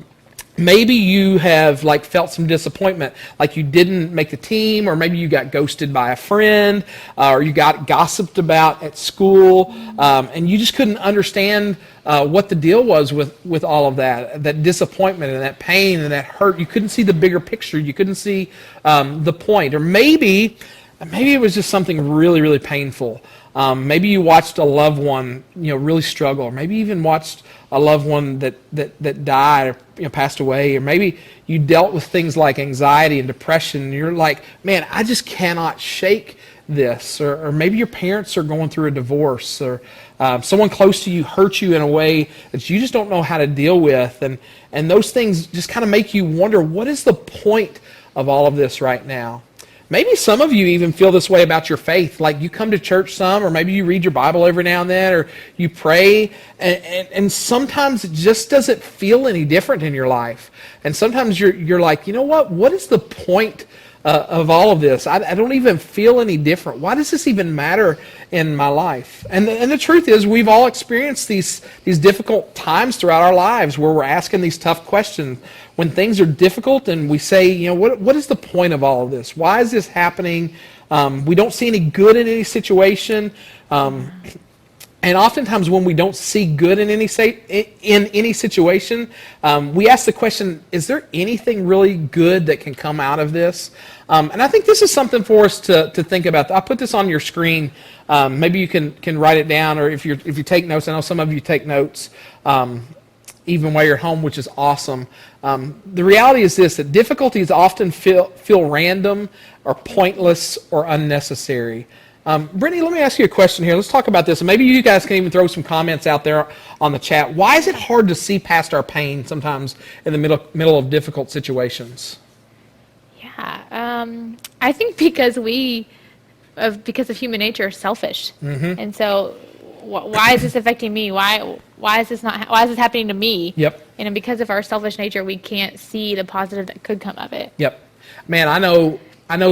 Maybe you have like felt some disappointment, like you didn't make the team, or maybe you got ghosted by a friend, or you got gossiped about at school, and you just couldn't understand what the deal was with all of that disappointment and that pain and that hurt. You couldn't see the bigger picture. You couldn't see the point. Or maybe it was just something really, really painful. Maybe you watched a loved one, really struggle, or maybe even watched a loved one that died or passed away, or maybe you dealt with things like anxiety and depression, and you're like, man, I just cannot shake this. Or maybe your parents are going through a divorce, or someone close to you hurt you in a way that you just don't know how to deal with, and those things just kind of make you wonder, what is the point of all of this right now? Maybe some of you even feel this way about your faith. Like you come to church some, or maybe you read your Bible every now and then, or you pray, and sometimes it just doesn't feel any different in your life. And sometimes you're like, you know what is the point of all of this? I don't even feel any different. Why does this even matter in my life? And the truth is, we've all experienced these difficult times throughout our lives where we're asking these tough questions. When things are difficult and we say, what is the point of all of this? Why is this happening? We don't see any good in any situation. And oftentimes when we don't see good in any situation, we ask the question, is there anything really good that can come out of this? And I think this is something for us to think about. I'll put this on your screen. Maybe you can write it down, or if you take notes. I know some of you take notes even while you're at home, which is awesome. The reality is this, that difficulties often feel random or pointless or unnecessary. Brittany, let me ask you a question here. Let's talk about this. And maybe you guys can even throw some comments out there on the chat. Why is it hard to see past our pain sometimes in the middle of difficult situations? Yeah, I think because of human nature, selfish, and so why is this affecting me? Why is this happening to me? Yep. And because of our selfish nature, we can't see the positive that could come of it. Yep. Man, I know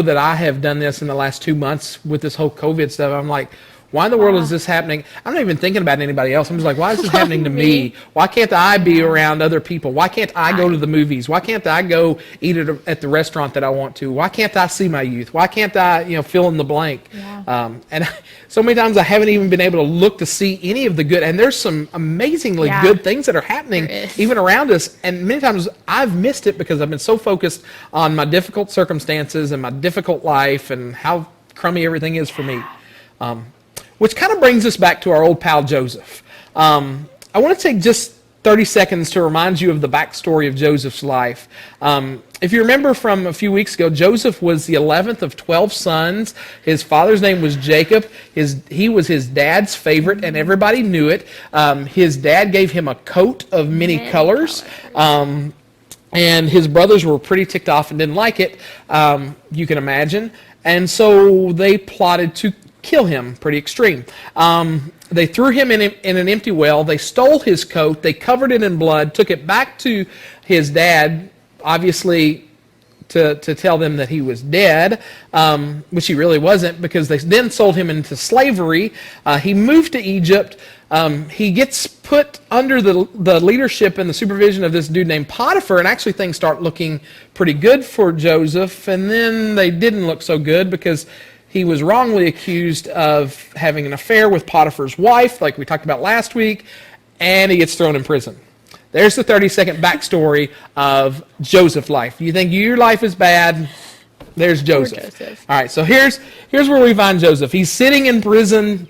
that I have done this in the last 2 months with this whole COVID stuff. I'm like, why in the world is this happening? I'm not even thinking about anybody else. I'm just like, why is this happening to me? Why can't I be around other people? Why can't I go to the movies? Why can't I go eat at the restaurant that I want to? Why can't I see my youth? Why can't I, fill in the blank? Yeah. And so many times I haven't even been able to look to see any of the good. And there's some amazingly good things that are happening even around us. And many times I've missed it because I've been so focused on my difficult circumstances and my difficult life and how crummy everything is for me. Which kind of brings us back to our old pal Joseph. I want to take just 30 seconds to remind you of the backstory of Joseph's life. If you remember from a few weeks ago, Joseph was the 11th of 12 sons. His father's name was Jacob. He was his dad's favorite, and everybody knew it. His dad gave him a coat of many colors. And his brothers were pretty ticked off and didn't like it, you can imagine. And so they plotted to kill him. Pretty extreme. They threw him in an empty well. They stole his coat. They covered it in blood, took it back to his dad, obviously to tell them that he was dead, which he really wasn't, because they then sold him into slavery. He moved to Egypt. He gets put under the leadership and the supervision of this dude named Potiphar, and actually things start looking pretty good for Joseph, and then they didn't look so good because he was wrongly accused of having an affair with Potiphar's wife, like we talked about last week, and he gets thrown in prison. There's the 30-second backstory of Joseph's life. You think your life is bad? There's Joseph. All right, so here's where we find Joseph. He's sitting in prison,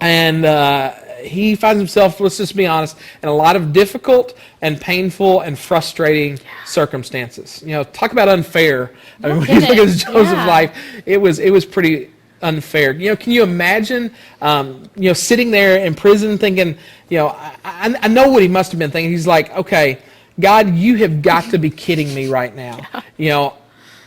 and he finds himself, let's just be honest, in a lot of difficult and painful and frustrating circumstances. Talk about unfair. I mean, when you look at Joseph's life, it was pretty unfair. Can you imagine, sitting there in prison thinking, I know what he must have been thinking. He's like, okay, God, you have got to be kidding me right now.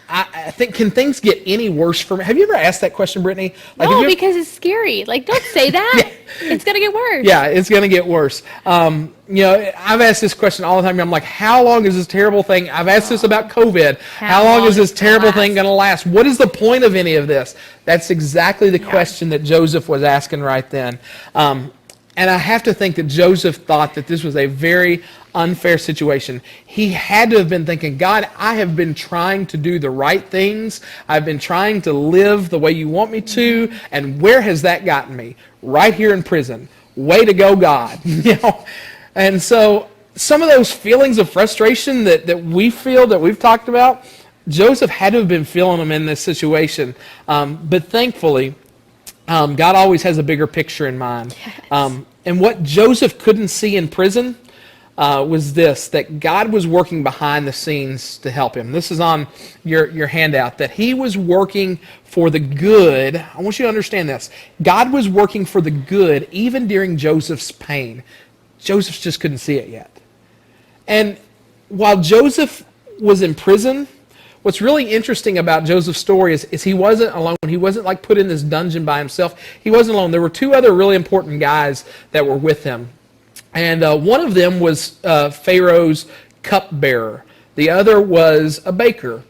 I think, can things get any worse for me? Have you ever asked that question, Brittany? No, because it's scary. Don't say that. It's going to get worse. Yeah, it's going to get worse. I've asked this question all the time. I'm like, how long is this terrible thing? I've asked this about COVID. How long is this terrible thing going to last? What is the point of any of this? That's exactly the question that Joseph was asking right then. And I have to think that Joseph thought that this was a very unfair situation. He had to have been thinking, God, I have been trying to do the right things. I've been trying to live the way you want me to, and where has that gotten me? Right here in prison. Way to go, God. And so some of those feelings of frustration that we feel, that we've talked about, Joseph had to have been feeling them in this situation. But thankfully, God always has a bigger picture in mind. Yes. And what Joseph couldn't see in prison was this, that God was working behind the scenes to help him. This is on your handout, that he was working for the good. I want you to understand this. God was working for the good even during Joseph's pain. Joseph just couldn't see it yet. And while Joseph was in prison, what's really interesting about Joseph's story is he wasn't alone. He wasn't like put in this dungeon by himself. He wasn't alone. There were two other really important guys that were with him. And one of them was Pharaoh's cupbearer. The other was a baker.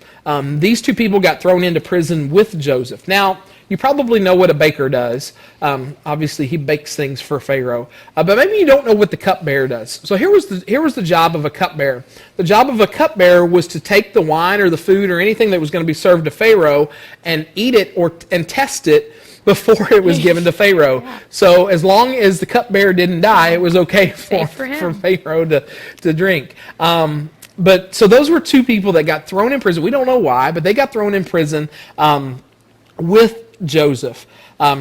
These two people got thrown into prison with Joseph. Now, you probably know what a baker does. Obviously, he bakes things for Pharaoh. But maybe you don't know what the cupbearer does. So here was the job of a cupbearer. The job of a cupbearer was to take the wine or the food or anything that was going to be served to Pharaoh and eat it and test it before it was given to Pharaoh. Yeah. So as long as the cupbearer didn't die, it was okay for Pharaoh to drink. But so those were two people that got thrown in prison. We don't know why, but they got thrown in prison with Joseph.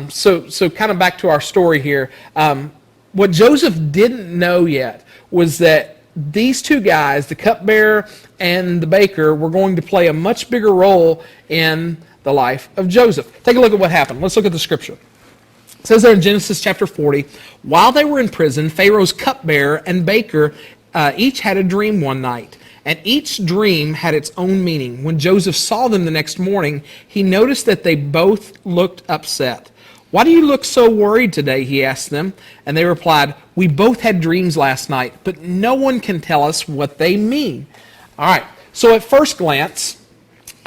So kind of back to our story here. What Joseph didn't know yet was that these two guys, the cupbearer and the baker, were going to play a much bigger role in the life of Joseph. Take a look at what happened. Let's look at the scripture. It says there in Genesis chapter 40, while they were in prison, Pharaoh's cupbearer and baker each had a dream one night. And each dream had its own meaning. When Joseph saw them the next morning, he noticed that they both looked upset. Why do you look so worried today? He asked them. And they replied, we both had dreams last night, but no one can tell us what they mean. All right, so at first glance,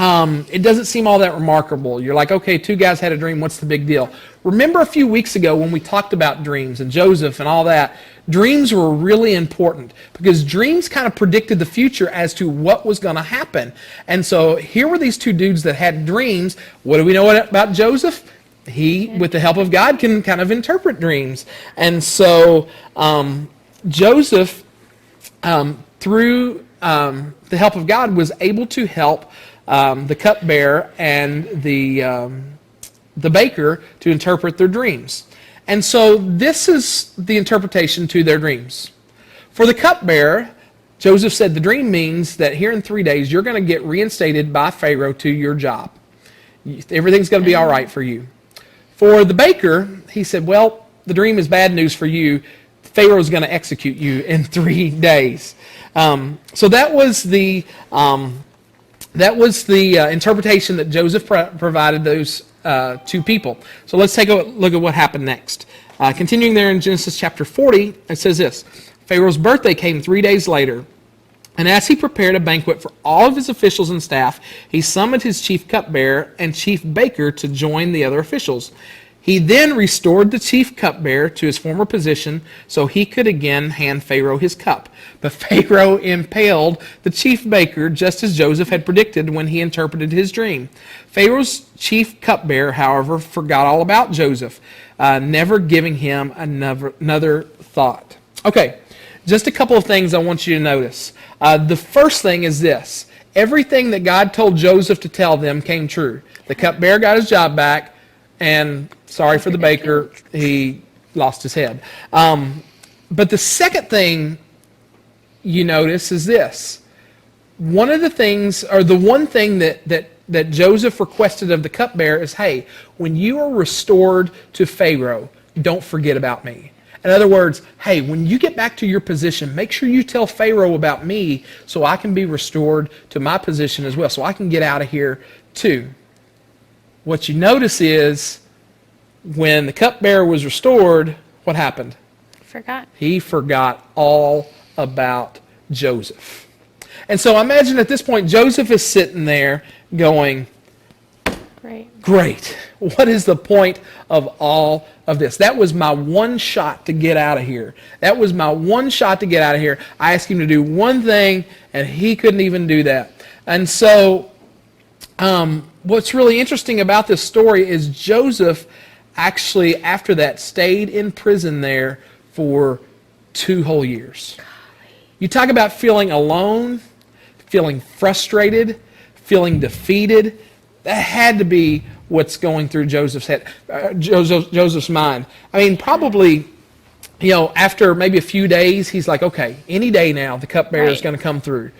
it doesn't seem all that remarkable. You're like, okay, two guys had a dream. What's the big deal? Remember a few weeks ago when we talked about dreams and Joseph and all that, dreams were really important because dreams kind of predicted the future as to what was going to happen. And so here were these two dudes that had dreams. What do we know about Joseph? He, with the help of God, can kind of interpret dreams. And so Joseph, through the help of God, was able to help the cupbearer and the baker to interpret their dreams. And so this is the interpretation to their dreams. For the cupbearer, Joseph said the dream means that here in 3 days you're going to get reinstated by Pharaoh to your job. Everything's going to be all right for you. For the baker, he said, well, the dream is bad news for you. Pharaoh's going to execute you in 3 days. So that was the interpretation that Joseph provided those two people. So let's take a look at what happened next. Continuing there in Genesis chapter 40, it says this. Pharaoh's birthday came 3 days later, and as he prepared a banquet for all of his officials and staff, he summoned his chief cupbearer and chief baker to join the other officials. He then restored the chief cupbearer to his former position so he could again hand Pharaoh his cup. But Pharaoh impaled the chief baker just as Joseph had predicted when he interpreted his dream. Pharaoh's chief cupbearer, however, forgot all about Joseph, never giving him another thought. Okay, just a couple of things I want you to notice. The first thing is this. Everything that God told Joseph to tell them came true. The cupbearer got his job back, and sorry for the baker, he lost his head. But the second thing you notice is this. One of the things, or the one thing that Joseph requested of the cupbearer is, hey, when you are restored to Pharaoh, don't forget about me. In other words, hey, when you get back to your position, make sure you tell Pharaoh about me so I can be restored to my position as well, so I can get out of here too. What you notice is when the cupbearer was restored, what happened? Forgot. He forgot all about Joseph. And so I imagine at this point, Joseph is sitting there going, Great. Great. What is the point of all of this? That was my one shot to get out of here. That was my one shot to get out of here. I asked him to do one thing, and he couldn't even do that. And so what's really interesting about this story is Joseph actually, after that, stayed in prison there for 2 whole years. You talk about feeling alone, feeling frustrated, feeling defeated. That had to be what's going through Joseph's head, Joseph's mind. I mean, probably, after maybe a few days, he's like, okay, any day now, the cupbearer is going to come through.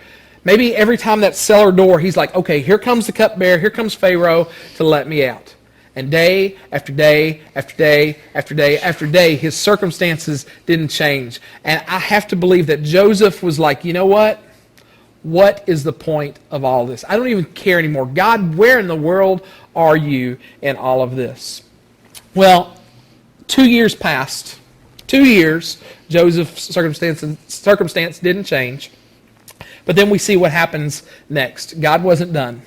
Maybe every time that cellar door, he's like, okay, here comes the cupbearer, here comes Pharaoh to let me out. And day after day after day after day after day, his circumstances didn't change. And I have to believe that Joseph was like, you know what? What is the point of all this? I don't even care anymore. God, where in the world are you in all of this? Well, 2 years passed. 2 years, Joseph's circumstance didn't change. But then we see what happens next. God wasn't done.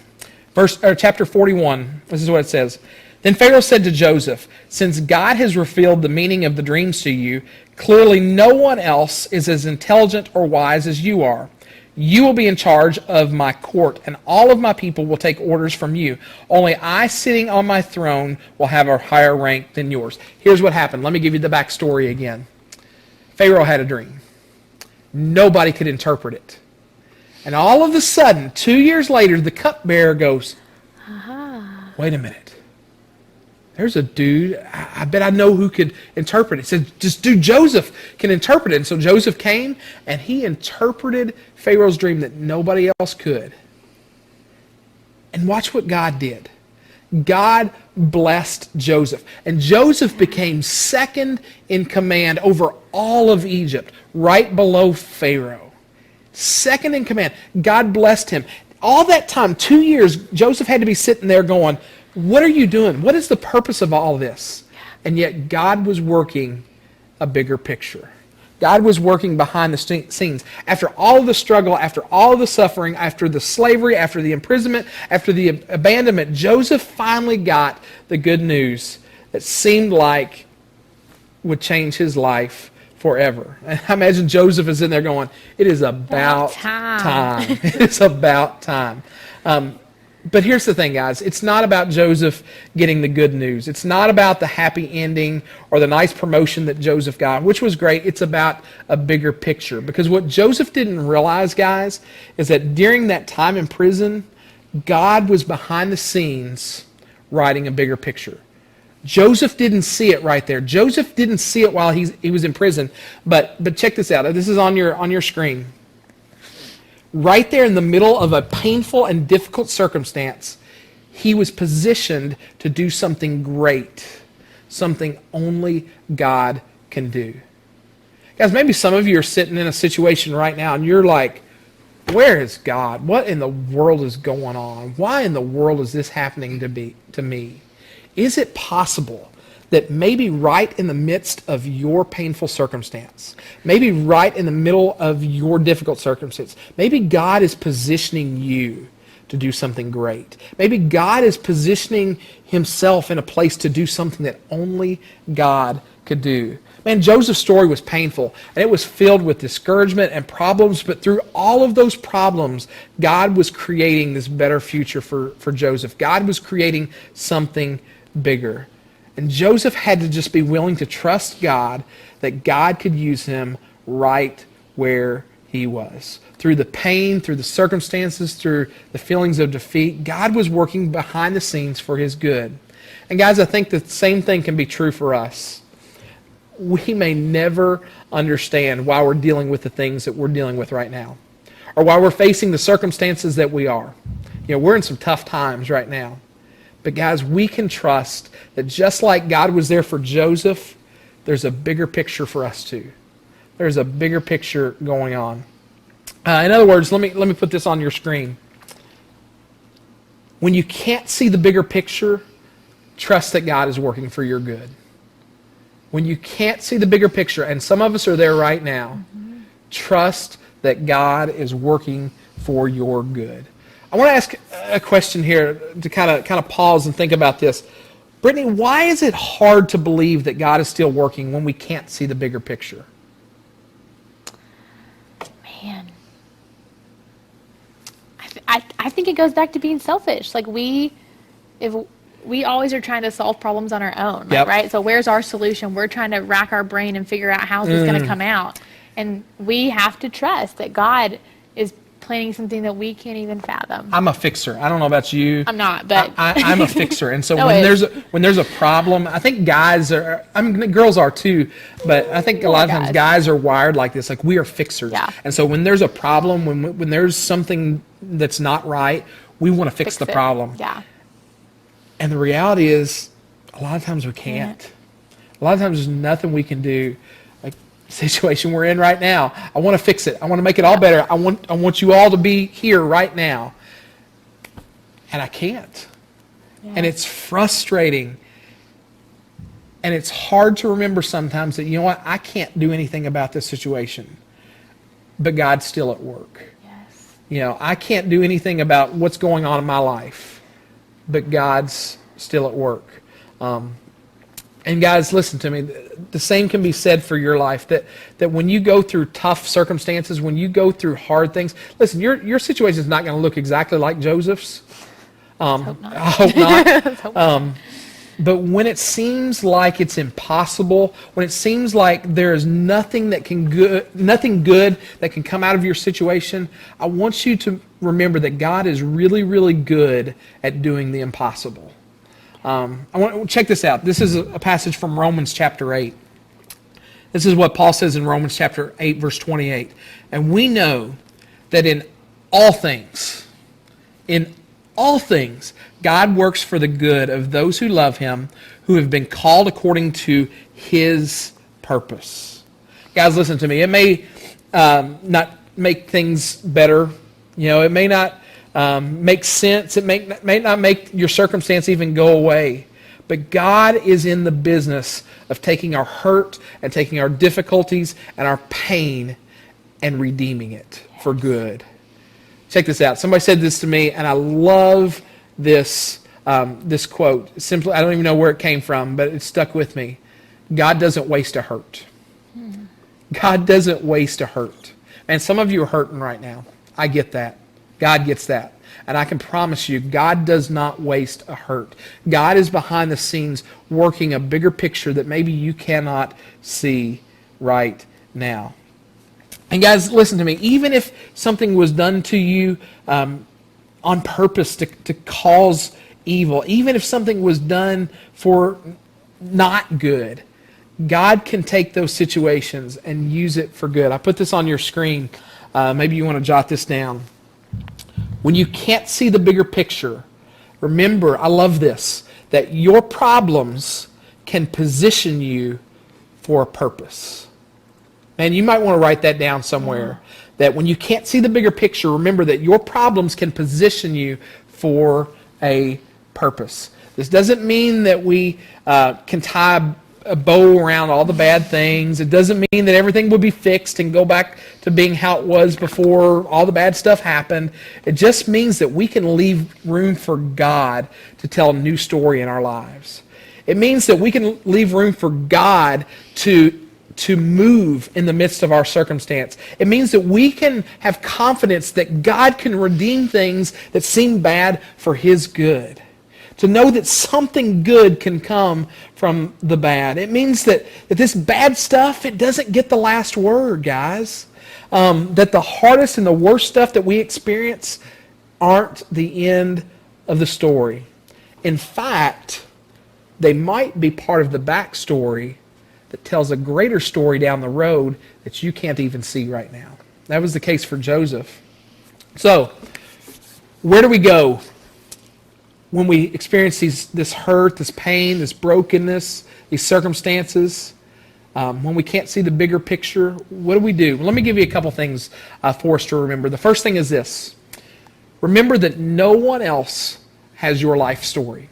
Chapter 41, this is what it says. Then Pharaoh said to Joseph, since God has revealed the meaning of the dreams to you, clearly no one else is as intelligent or wise as you are. You will be in charge of my court, and all of my people will take orders from you. Only I, sitting on my throne, will have a higher rank than yours. Here's what happened. Let me give you the backstory again. Pharaoh had a dream. Nobody could interpret it. And all of a sudden, 2 years later, the cupbearer goes, wait a minute. There's a dude, I bet I know who could interpret it. He said, this dude Joseph can interpret it. And so Joseph came and he interpreted Pharaoh's dream that nobody else could. And watch what God did. God blessed Joseph. And Joseph became second in command over all of Egypt, right below Pharaoh. Second in command. God blessed him. All that time, 2 years, Joseph had to be sitting there going, what are you doing? What is the purpose of all this? And yet God was working a bigger picture. God was working behind the scenes. After all of the struggle, after all of the suffering, after the slavery, after the imprisonment, after the abandonment, Joseph finally got the good news that seemed like would change his life forever. And I imagine Joseph is in there going, it is about time. It is about time. But here's the thing, guys. It's not about Joseph getting the good news. It's not about the happy ending or the nice promotion that Joseph got, which was great. It's about a bigger picture. Because what Joseph didn't realize, guys, is that during that time in prison, God was behind the scenes writing a bigger picture. Joseph didn't see it right there. Joseph didn't see it while he was in prison. But check this out. This is on your screen. Right there in the middle of a painful and difficult circumstance, he was positioned to do something great, something only God can do. Guys, maybe some of you are sitting in a situation right now and you're like, where is God? What in the world is going on? Why in the world is this happening to me? Is it possible that maybe right in the midst of your painful circumstance, maybe right in the middle of your difficult circumstance, maybe God is positioning you to do something great. Maybe God is positioning himself in a place to do something that only God could do. Man, Joseph's story was painful, and it was filled with discouragement and problems, but through all of those problems, God was creating this better future for Joseph. God was creating something bigger. And Joseph had to just be willing to trust God that God could use him right where he was. Through the pain, through the circumstances, through the feelings of defeat, God was working behind the scenes for his good. And guys, I think the same thing can be true for us. We may never understand why we're dealing with the things that we're dealing with right now, or why we're facing the circumstances that we are. We're in some tough times right now. But guys, we can trust that just like God was there for Joseph, there's a bigger picture for us too. There's a bigger picture going on. In other words, let me put this on your screen. When you can't see the bigger picture, trust that God is working for your good. When you can't see the bigger picture, and some of us are there right now, trust that God is working for your good. I want to ask a question here to kind of pause and think about this. Brittany, why is it hard to believe that God is still working when we can't see the bigger picture? Man. I think it goes back to being selfish. Like if we always are trying to solve problems on our own, Yep. right? So where's our solution? We're trying to rack our brain and figure out how's this going to come out. And we have to trust that God is planning something that we can't even fathom. I'm a fixer. I don't know about you. I'm not, but I'm a fixer, and so No, when there's a problem, I think guys are. I mean, girls are too, but I think a lot of times guys are wired like this. Like we are fixers, Yeah. and so when there's a problem, when there's something that's not right, we want to fix the it. problem. Yeah. And the reality is, a lot of times we can't. A lot of times there's nothing we can do. Like the situation we're in right now, I want to fix it. I want to make it all better. I want you all to be here right now. And I can't. Yeah. And it's frustrating. And it's hard to remember sometimes that, you know what, I can't do anything about this situation. But God's still at work. Yes. You know, I can't do anything about what's going on in my life. But God's still at work. And guys, listen to me. The same can be said for your life. That when you go through tough circumstances, when you go through hard things, listen, your situation is not going to look exactly like Joseph's. I hope not. But when it seems like it's impossible, when it seems like there is nothing good that can come out of your situation, I want you to remember that God is really, really good at doing the impossible. I want to check this out. This is a passage from Romans chapter 8. This is what Paul says in Romans chapter 8, verse 28. And we know that in all things, God works for the good of those who love him, who have been called according to his purpose. Guys, listen to me. It may not make things better. You know, it may not make sense. It may not make your circumstance even go away. But God is in the business of taking our hurt and taking our difficulties and our pain and redeeming it for good. Check this out. Somebody said this to me, and I love this this quote. Simply, I don't even know where it came from, but it stuck with me. God doesn't waste a hurt. God doesn't waste a hurt. And some of you are hurting right now. I get that. God gets that. And I can promise you, God does not waste a hurt. God is behind the scenes working a bigger picture that maybe you cannot see right now. And guys, listen to me. Even if something was done to you on purpose to cause evil, even if something was done for not good, God can take those situations and use it for good. I put this on your screen. Maybe you want to jot this down. When you can't see the bigger picture, remember, I love this, that your problems can position you for a purpose. Man, you might want to write that down somewhere. That when you can't see the bigger picture, remember that your problems can position you for a purpose. This doesn't mean that we can tie a bow around all the bad things. It doesn't mean that everything will be fixed and go back to being how it was before all the bad stuff happened. It just means that we can leave room for God to tell a new story in our lives. It means that we can leave room for God to move in the midst of our circumstance. It means that we can have confidence that God can redeem things that seem bad for his good. To know that something good can come from the bad. It means that this bad stuff, it doesn't get the last word, guys. That the hardest and the worst stuff that we experience aren't the end of the story. In fact, they might be part of the backstory that tells a greater story down the road that you can't even see right now. That was the case for Joseph. So, where do we go when we experience this hurt, this pain, this brokenness, these circumstances? When we can't see the bigger picture, what do? Let me give you a couple things for us to remember. The first thing is this. Remember that no one else has your life story.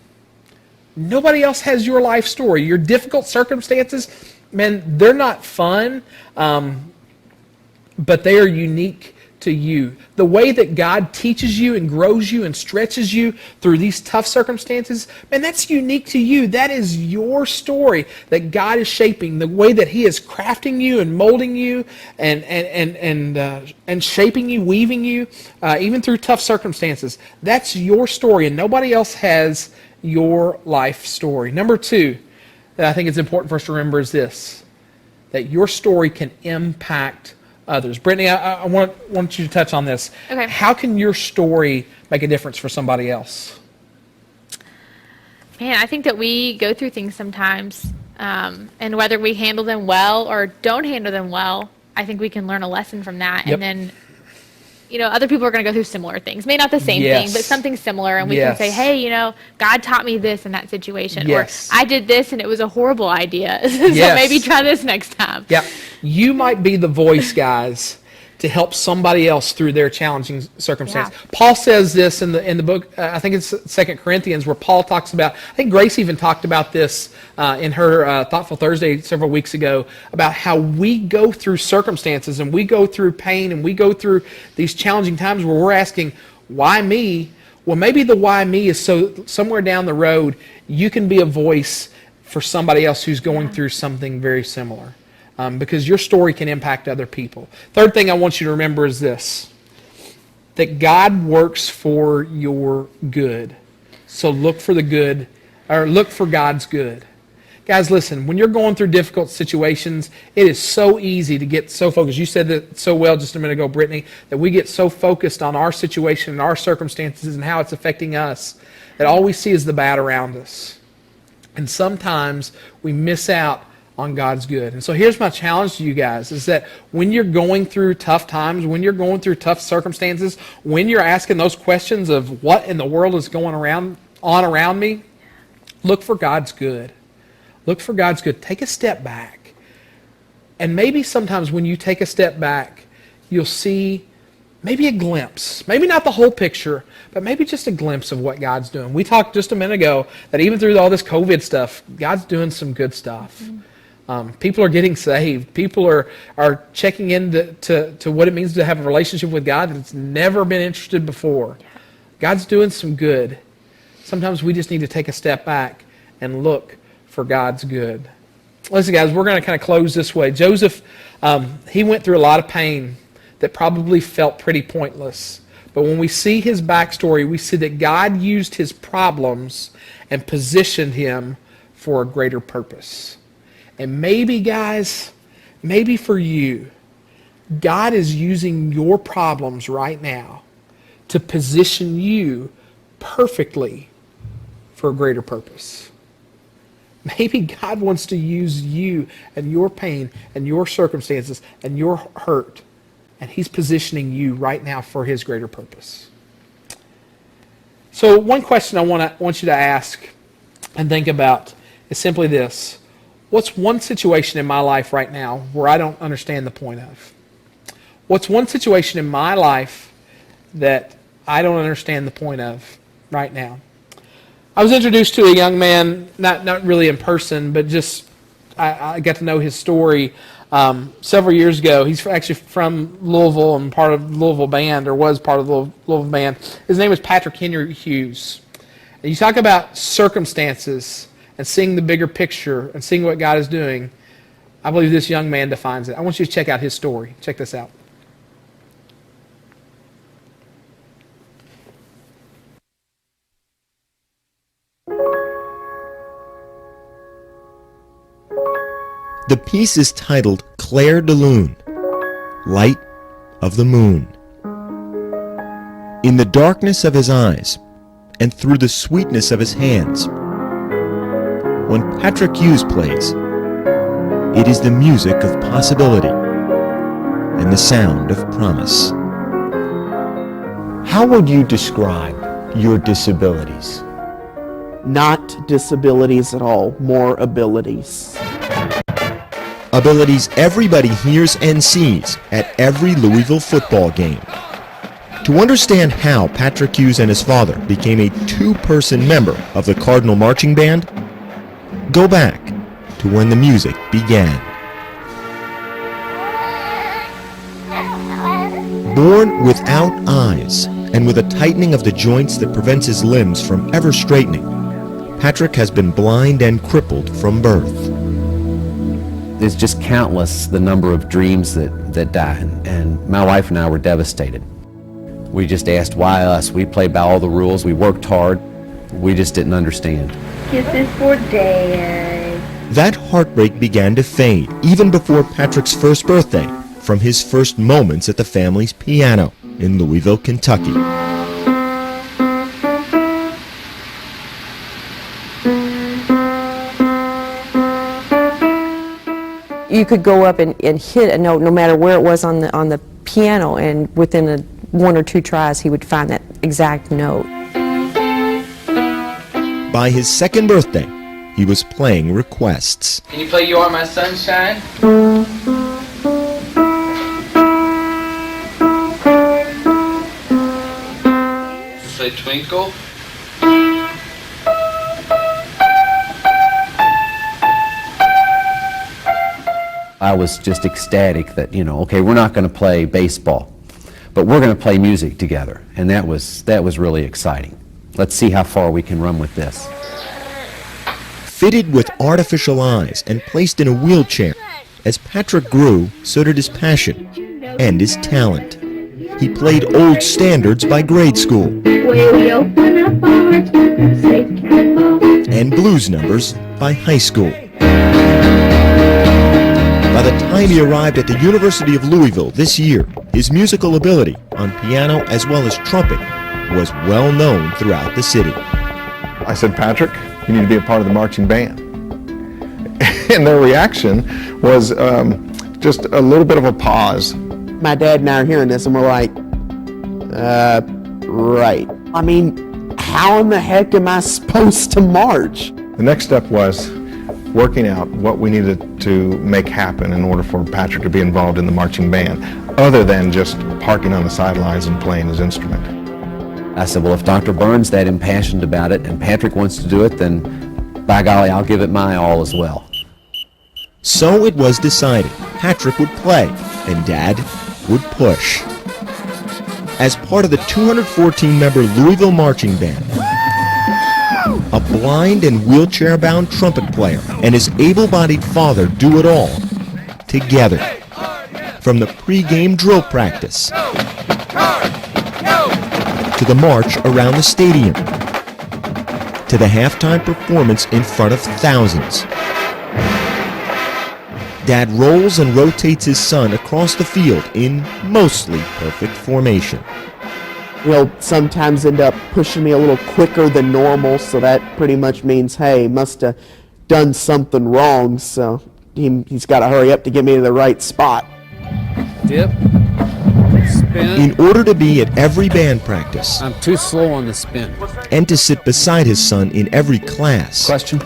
Nobody else has your life story. Your difficult circumstances, man, they're not fun, but they are unique to you. The way that God teaches you and grows you and stretches you through these tough circumstances, man, that's unique to you. That is your story that God is shaping. The way that He is crafting you and molding you and shaping you, weaving you, even through tough circumstances. That's your story, and nobody else has your life story. Number two, that I think it's important for us to remember is this, that your story can impact others. Brittany, I want you to touch on this. Okay. How can your story make a difference for somebody else? Man, I think that we go through things sometimes, and whether we handle them well or don't handle them well, I think we can learn a lesson from that. Yep. And then, other people are going to go through similar things. Maybe not the same Yes. thing, but something similar. And we Yes. can say, hey, God taught me this in that situation. Yes. Or I did this and it was a horrible idea. So Yes. maybe try this next time. Yeah, you might be the voice, guys, to help somebody else through their challenging circumstance. Yeah. Paul says this in the book. I think it's 2 Corinthians, where Paul talks about. I think Grace even talked about this in her Thoughtful Thursday several weeks ago, about how we go through circumstances and we go through pain and we go through these challenging times where we're asking, "Why me?" Well, maybe the "why me" is so somewhere down the road you can be a voice for somebody else who's going through something very similar. Because your story can impact other people. Third thing I want you to remember is this, that God works for your good. So look for the good, or look for God's good. Guys, listen, when you're going through difficult situations, it is so easy to get so focused. You said that so well just a minute ago, Brittany, that we get so focused on our situation and our circumstances and how it's affecting us, that all we see is the bad around us. And sometimes we miss out on God's good. And so here's my challenge to you guys, is that when you're going through tough times, when you're going through tough circumstances, when you're asking those questions of what in the world is going on around me, look for God's good. Look for God's good. Take a step back. And maybe sometimes when you take a step back, you'll see maybe a glimpse, maybe not the whole picture, but maybe just a glimpse of what God's doing. We talked just a minute ago that even through all this COVID stuff, God's doing some good stuff. People are getting saved. People are checking in to what it means to have a relationship with God that's never been interested before. God's doing some good. Sometimes we just need to take a step back and look for God's good. Listen, guys, we're going to kind of close this way. Joseph, he went through a lot of pain that probably felt pretty pointless. But when we see his backstory, we see that God used his problems and positioned him for a greater purpose. And maybe, guys, maybe for you, God is using your problems right now to position you perfectly for a greater purpose. Maybe God wants to use you and your pain and your circumstances and your hurt, and He's positioning you right now for His greater purpose. So one question I want you to ask and think about is simply this. What's one situation in my life right now where I don't understand the point of? What's one situation in my life that I don't understand the point of right now? I was introduced to a young man, not really in person, but just I got to know his story several years ago. He's actually from Louisville and part of the Louisville band, or was part of the Louisville band. His name was Patrick Henry Hughes. And you talk about circumstances and seeing the bigger picture and seeing what God is doing. I believe this young man defines it. I want you to check out his story. Check this out. The piece is titled Clair de Lune, Light of the Moon. In the darkness of his eyes and through the sweetness of his hands, when Patrick Hughes plays, it is the music of possibility and the sound of promise. How would you describe your disabilities? Not disabilities at all, more abilities. Abilities everybody hears and sees at every Louisville football game. To understand how Patrick Hughes and his father became a two-person member of the Cardinal Marching Band, go back to when the music began. Born without eyes and with a tightening of the joints that prevents his limbs from ever straightening, Patrick has been blind and crippled from birth. There's just countless the number of dreams that die, and my wife and I were devastated. We just asked, why us? We played by all the rules, we worked hard, we just didn't understand. Kisses for Dad. That heartbreak began to fade even before Patrick's first birthday, from his first moments at the family's piano in Louisville, Kentucky. You could go up and hit a note no matter where it was on the piano, and within one or two tries he would find that exact note. By his second birthday, he was playing requests. Can you play You Are My Sunshine? Say Twinkle. I was just ecstatic that, okay, we're not going to play baseball, but we're going to play music together, and that was really exciting. Let's see how far we can run with this. Fitted with artificial eyes and placed in a wheelchair, as Patrick grew, so did his passion and his talent. He played old standards by grade school and blues numbers by high school. By the time he arrived at the University of Louisville this year, his musical ability on piano as well as trumpet was well known throughout the city. I said, Patrick, you need to be a part of the marching band. And their reaction was just a little bit of a pause. My dad and I are hearing this and we're like, right. I mean, how in the heck am I supposed to march? The next step was working out what we needed to make happen in order for Patrick to be involved in the marching band, other than just parking on the sidelines and playing his instrument. I said, well, if Dr. Burns that impassioned about it and Patrick wants to do it, then by golly, I'll give it my all as well. So it was decided Patrick would play and Dad would push. As part of the 214-member Louisville Marching Band, a blind and wheelchair-bound trumpet player and his able-bodied father do it all together. From the pre-game drill practice to the march around the stadium to the halftime performance in front of thousands. Dad rolls and rotates his son across the field in mostly perfect formation. He'll sometimes end up pushing me a little quicker than normal, so that pretty much means, hey, must have done something wrong, so he's got to hurry up to get me to the right spot. Dip. Spin. In order to be at every band practice I'm too slow on the spin. and to sit beside his son in every class, Question?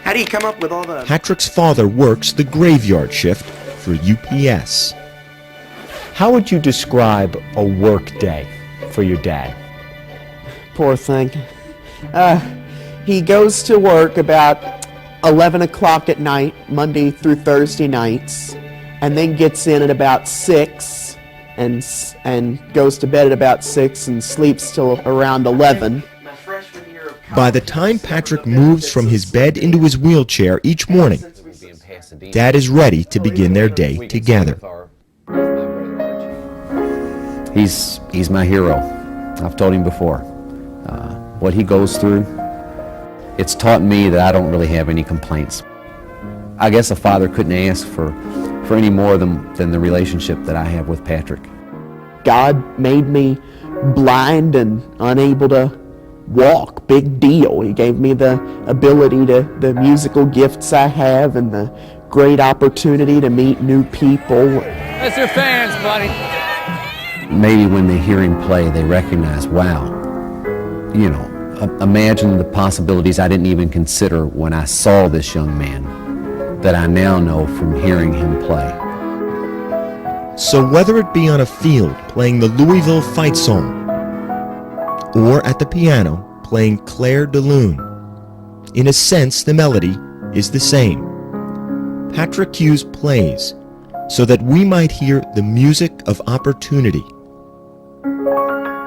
How do you come up with all the... Patrick's father works the graveyard shift for UPS. How would you describe a work day for your dad? Poor thing. He goes to work about 11 o'clock at night, Monday through Thursday nights, and then gets in at about 6 and goes to bed at about 6 and sleeps till around 11. By the time Patrick moves from his bed into his wheelchair each morning, Dad is ready to begin their day together. He's my hero. I've told him before. What he goes through, it's taught me that I don't really have any complaints. I guess a father couldn't ask for any more than the relationship that I have with Patrick. God made me blind and unable to walk. Big deal. He gave me the ability to, the musical gifts I have, and the great opportunity to meet new people. That's your fans, buddy. Maybe when they hear him play, they recognize, wow, imagine the possibilities I didn't even consider when I saw this young man that I now know from hearing him play. So whether it be on a field playing the Louisville fight song, or at the piano playing Claire de Lune, in a sense the melody is the same. Patrick Hughes plays, so that we might hear the music of opportunity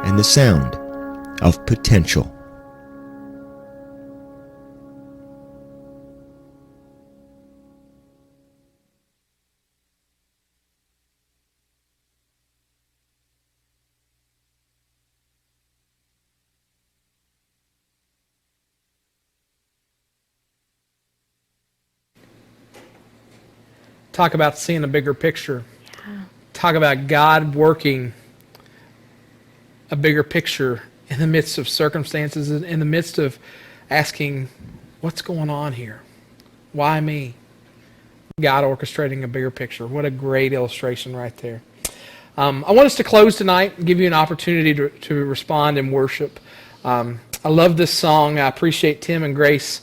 and the sound of potential. Talk about seeing a bigger picture. Talk about God working a bigger picture in the midst of circumstances, in the midst of asking, what's going on here? Why me? God orchestrating a bigger picture. What a great illustration right there. I want us to close tonight and give you an opportunity to respond in worship. I love this song. I appreciate Tim and Grace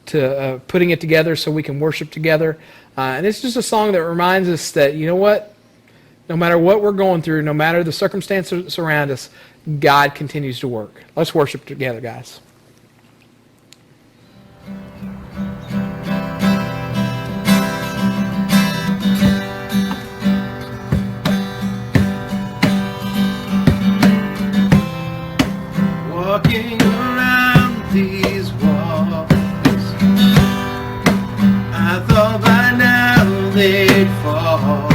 to putting it together so we can worship together. And it's just a song that reminds us that, you know what? No matter what we're going through, no matter the circumstances around us, God continues to work. Let's worship together, guys. Walking around these walls, I thought by now they'd fall,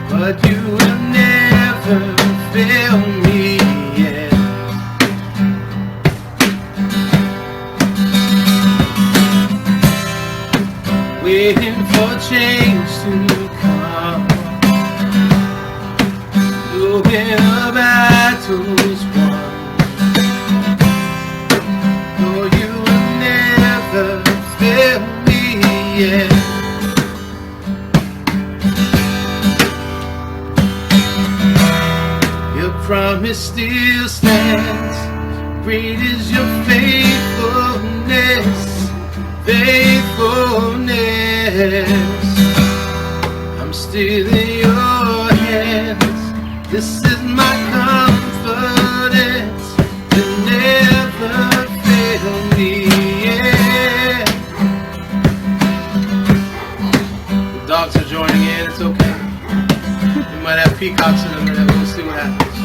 but you have never failed me yet. Waiting for change to come, looking the battles won. No, you have never failed me yet. Your promise still stands. Great is your faithfulness, faithfulness. I'm still in your hands. This is my confidence. You never fail me yet. The dogs are joining in. It's okay. We might have peacocks in a minute. We'll see what happens.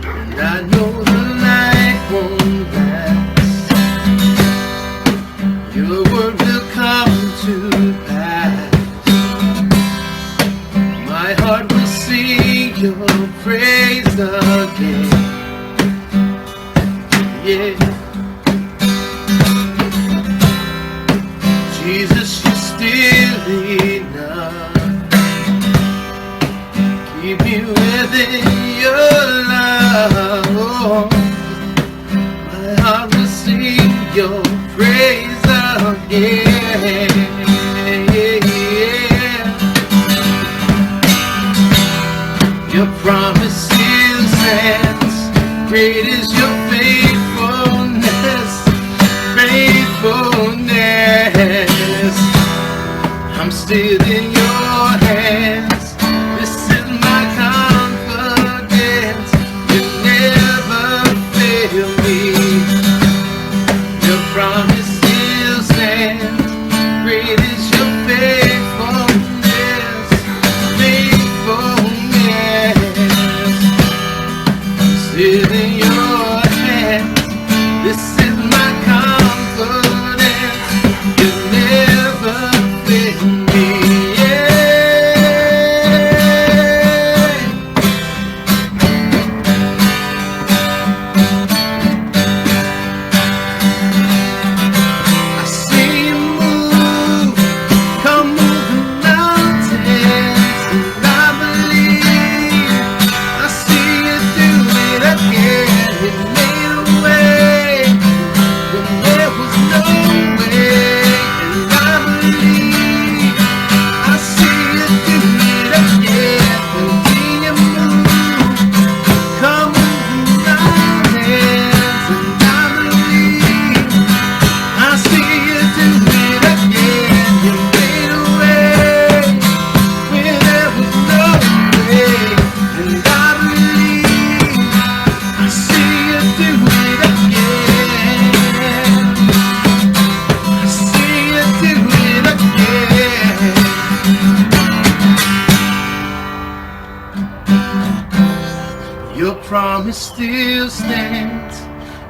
And I know the night won't last. Your word will come to pass. My heart will sing your praise again. Yeah. Jesus, you're still enough. Keep me within your love. Oh, my heart will sing your praise again. Your promise still stands. Great is your faithfulness, faithfulness. I'm still in your hands. This is my confidence. You never fail me. Your promise still stands. Great is your faithfulness, faithfulness. I'm still in your hands. This is my confidence. You never fail me. Yeah. Your promise still stands.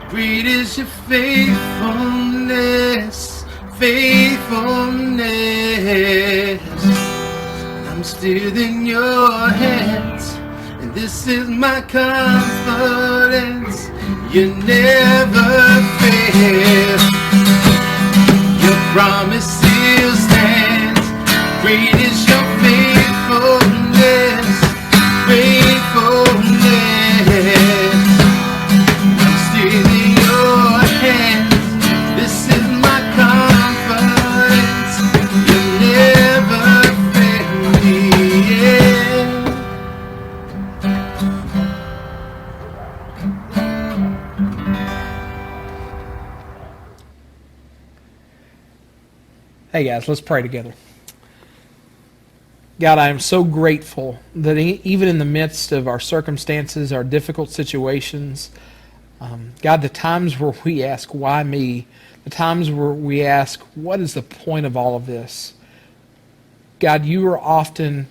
Great is your faithfulness, faithfulness. I'm still in your hands, and this is my confidence. You never fail. Your promise still stands. Great is your faithfulness, faithfulness. I'm still in your hands. This is my confidence. You never fail me. Hey guys, let's pray together. God, I am so grateful that even in the midst of our circumstances, our difficult situations, God, the times where we ask, why me? The times where we ask, what is the point of all of this? God, you are often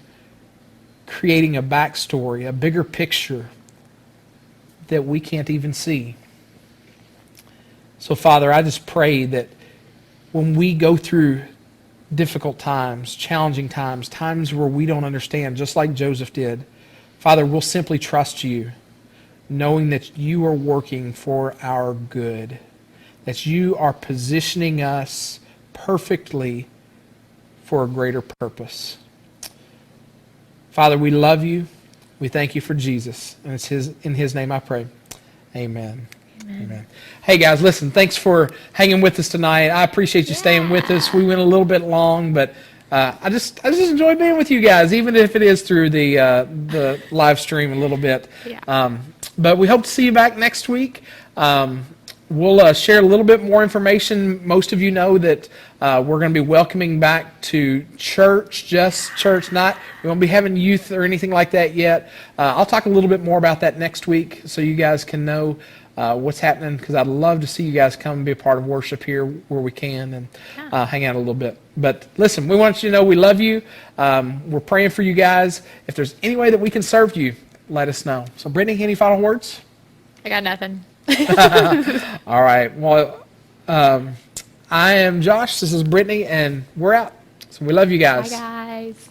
creating a backstory, a bigger picture that we can't even see. So, Father, I just pray that when we go through difficult times, challenging times, times where we don't understand, just like Joseph did, Father, we'll simply trust you, knowing that you are working for our good, that you are positioning us perfectly for a greater purpose. Father, we love you. We thank you for Jesus. And it's in his name I pray. Amen. Amen. Hey guys, listen, thanks for hanging with us tonight. I appreciate you staying with us. We went a little bit long, but I just enjoyed being with you guys, even if it is through the live stream a little bit. Yeah. But we hope to see you back next week. We'll share a little bit more information. Most of you know that we're going to be welcoming back to church, just church, not, we won't be having youth or anything like that yet. I'll talk a little bit more about that next week so you guys can know what's happening, because I'd love to see you guys come and be a part of worship here where we can and hang out a little bit. But listen, we want you to know we love you. We're praying for you guys. If there's any way that we can serve you, let us know. So Brittany, any final words? I got nothing. All right. Well, I am Josh. This is Brittany, and we're out. So we love you guys. Bye, guys.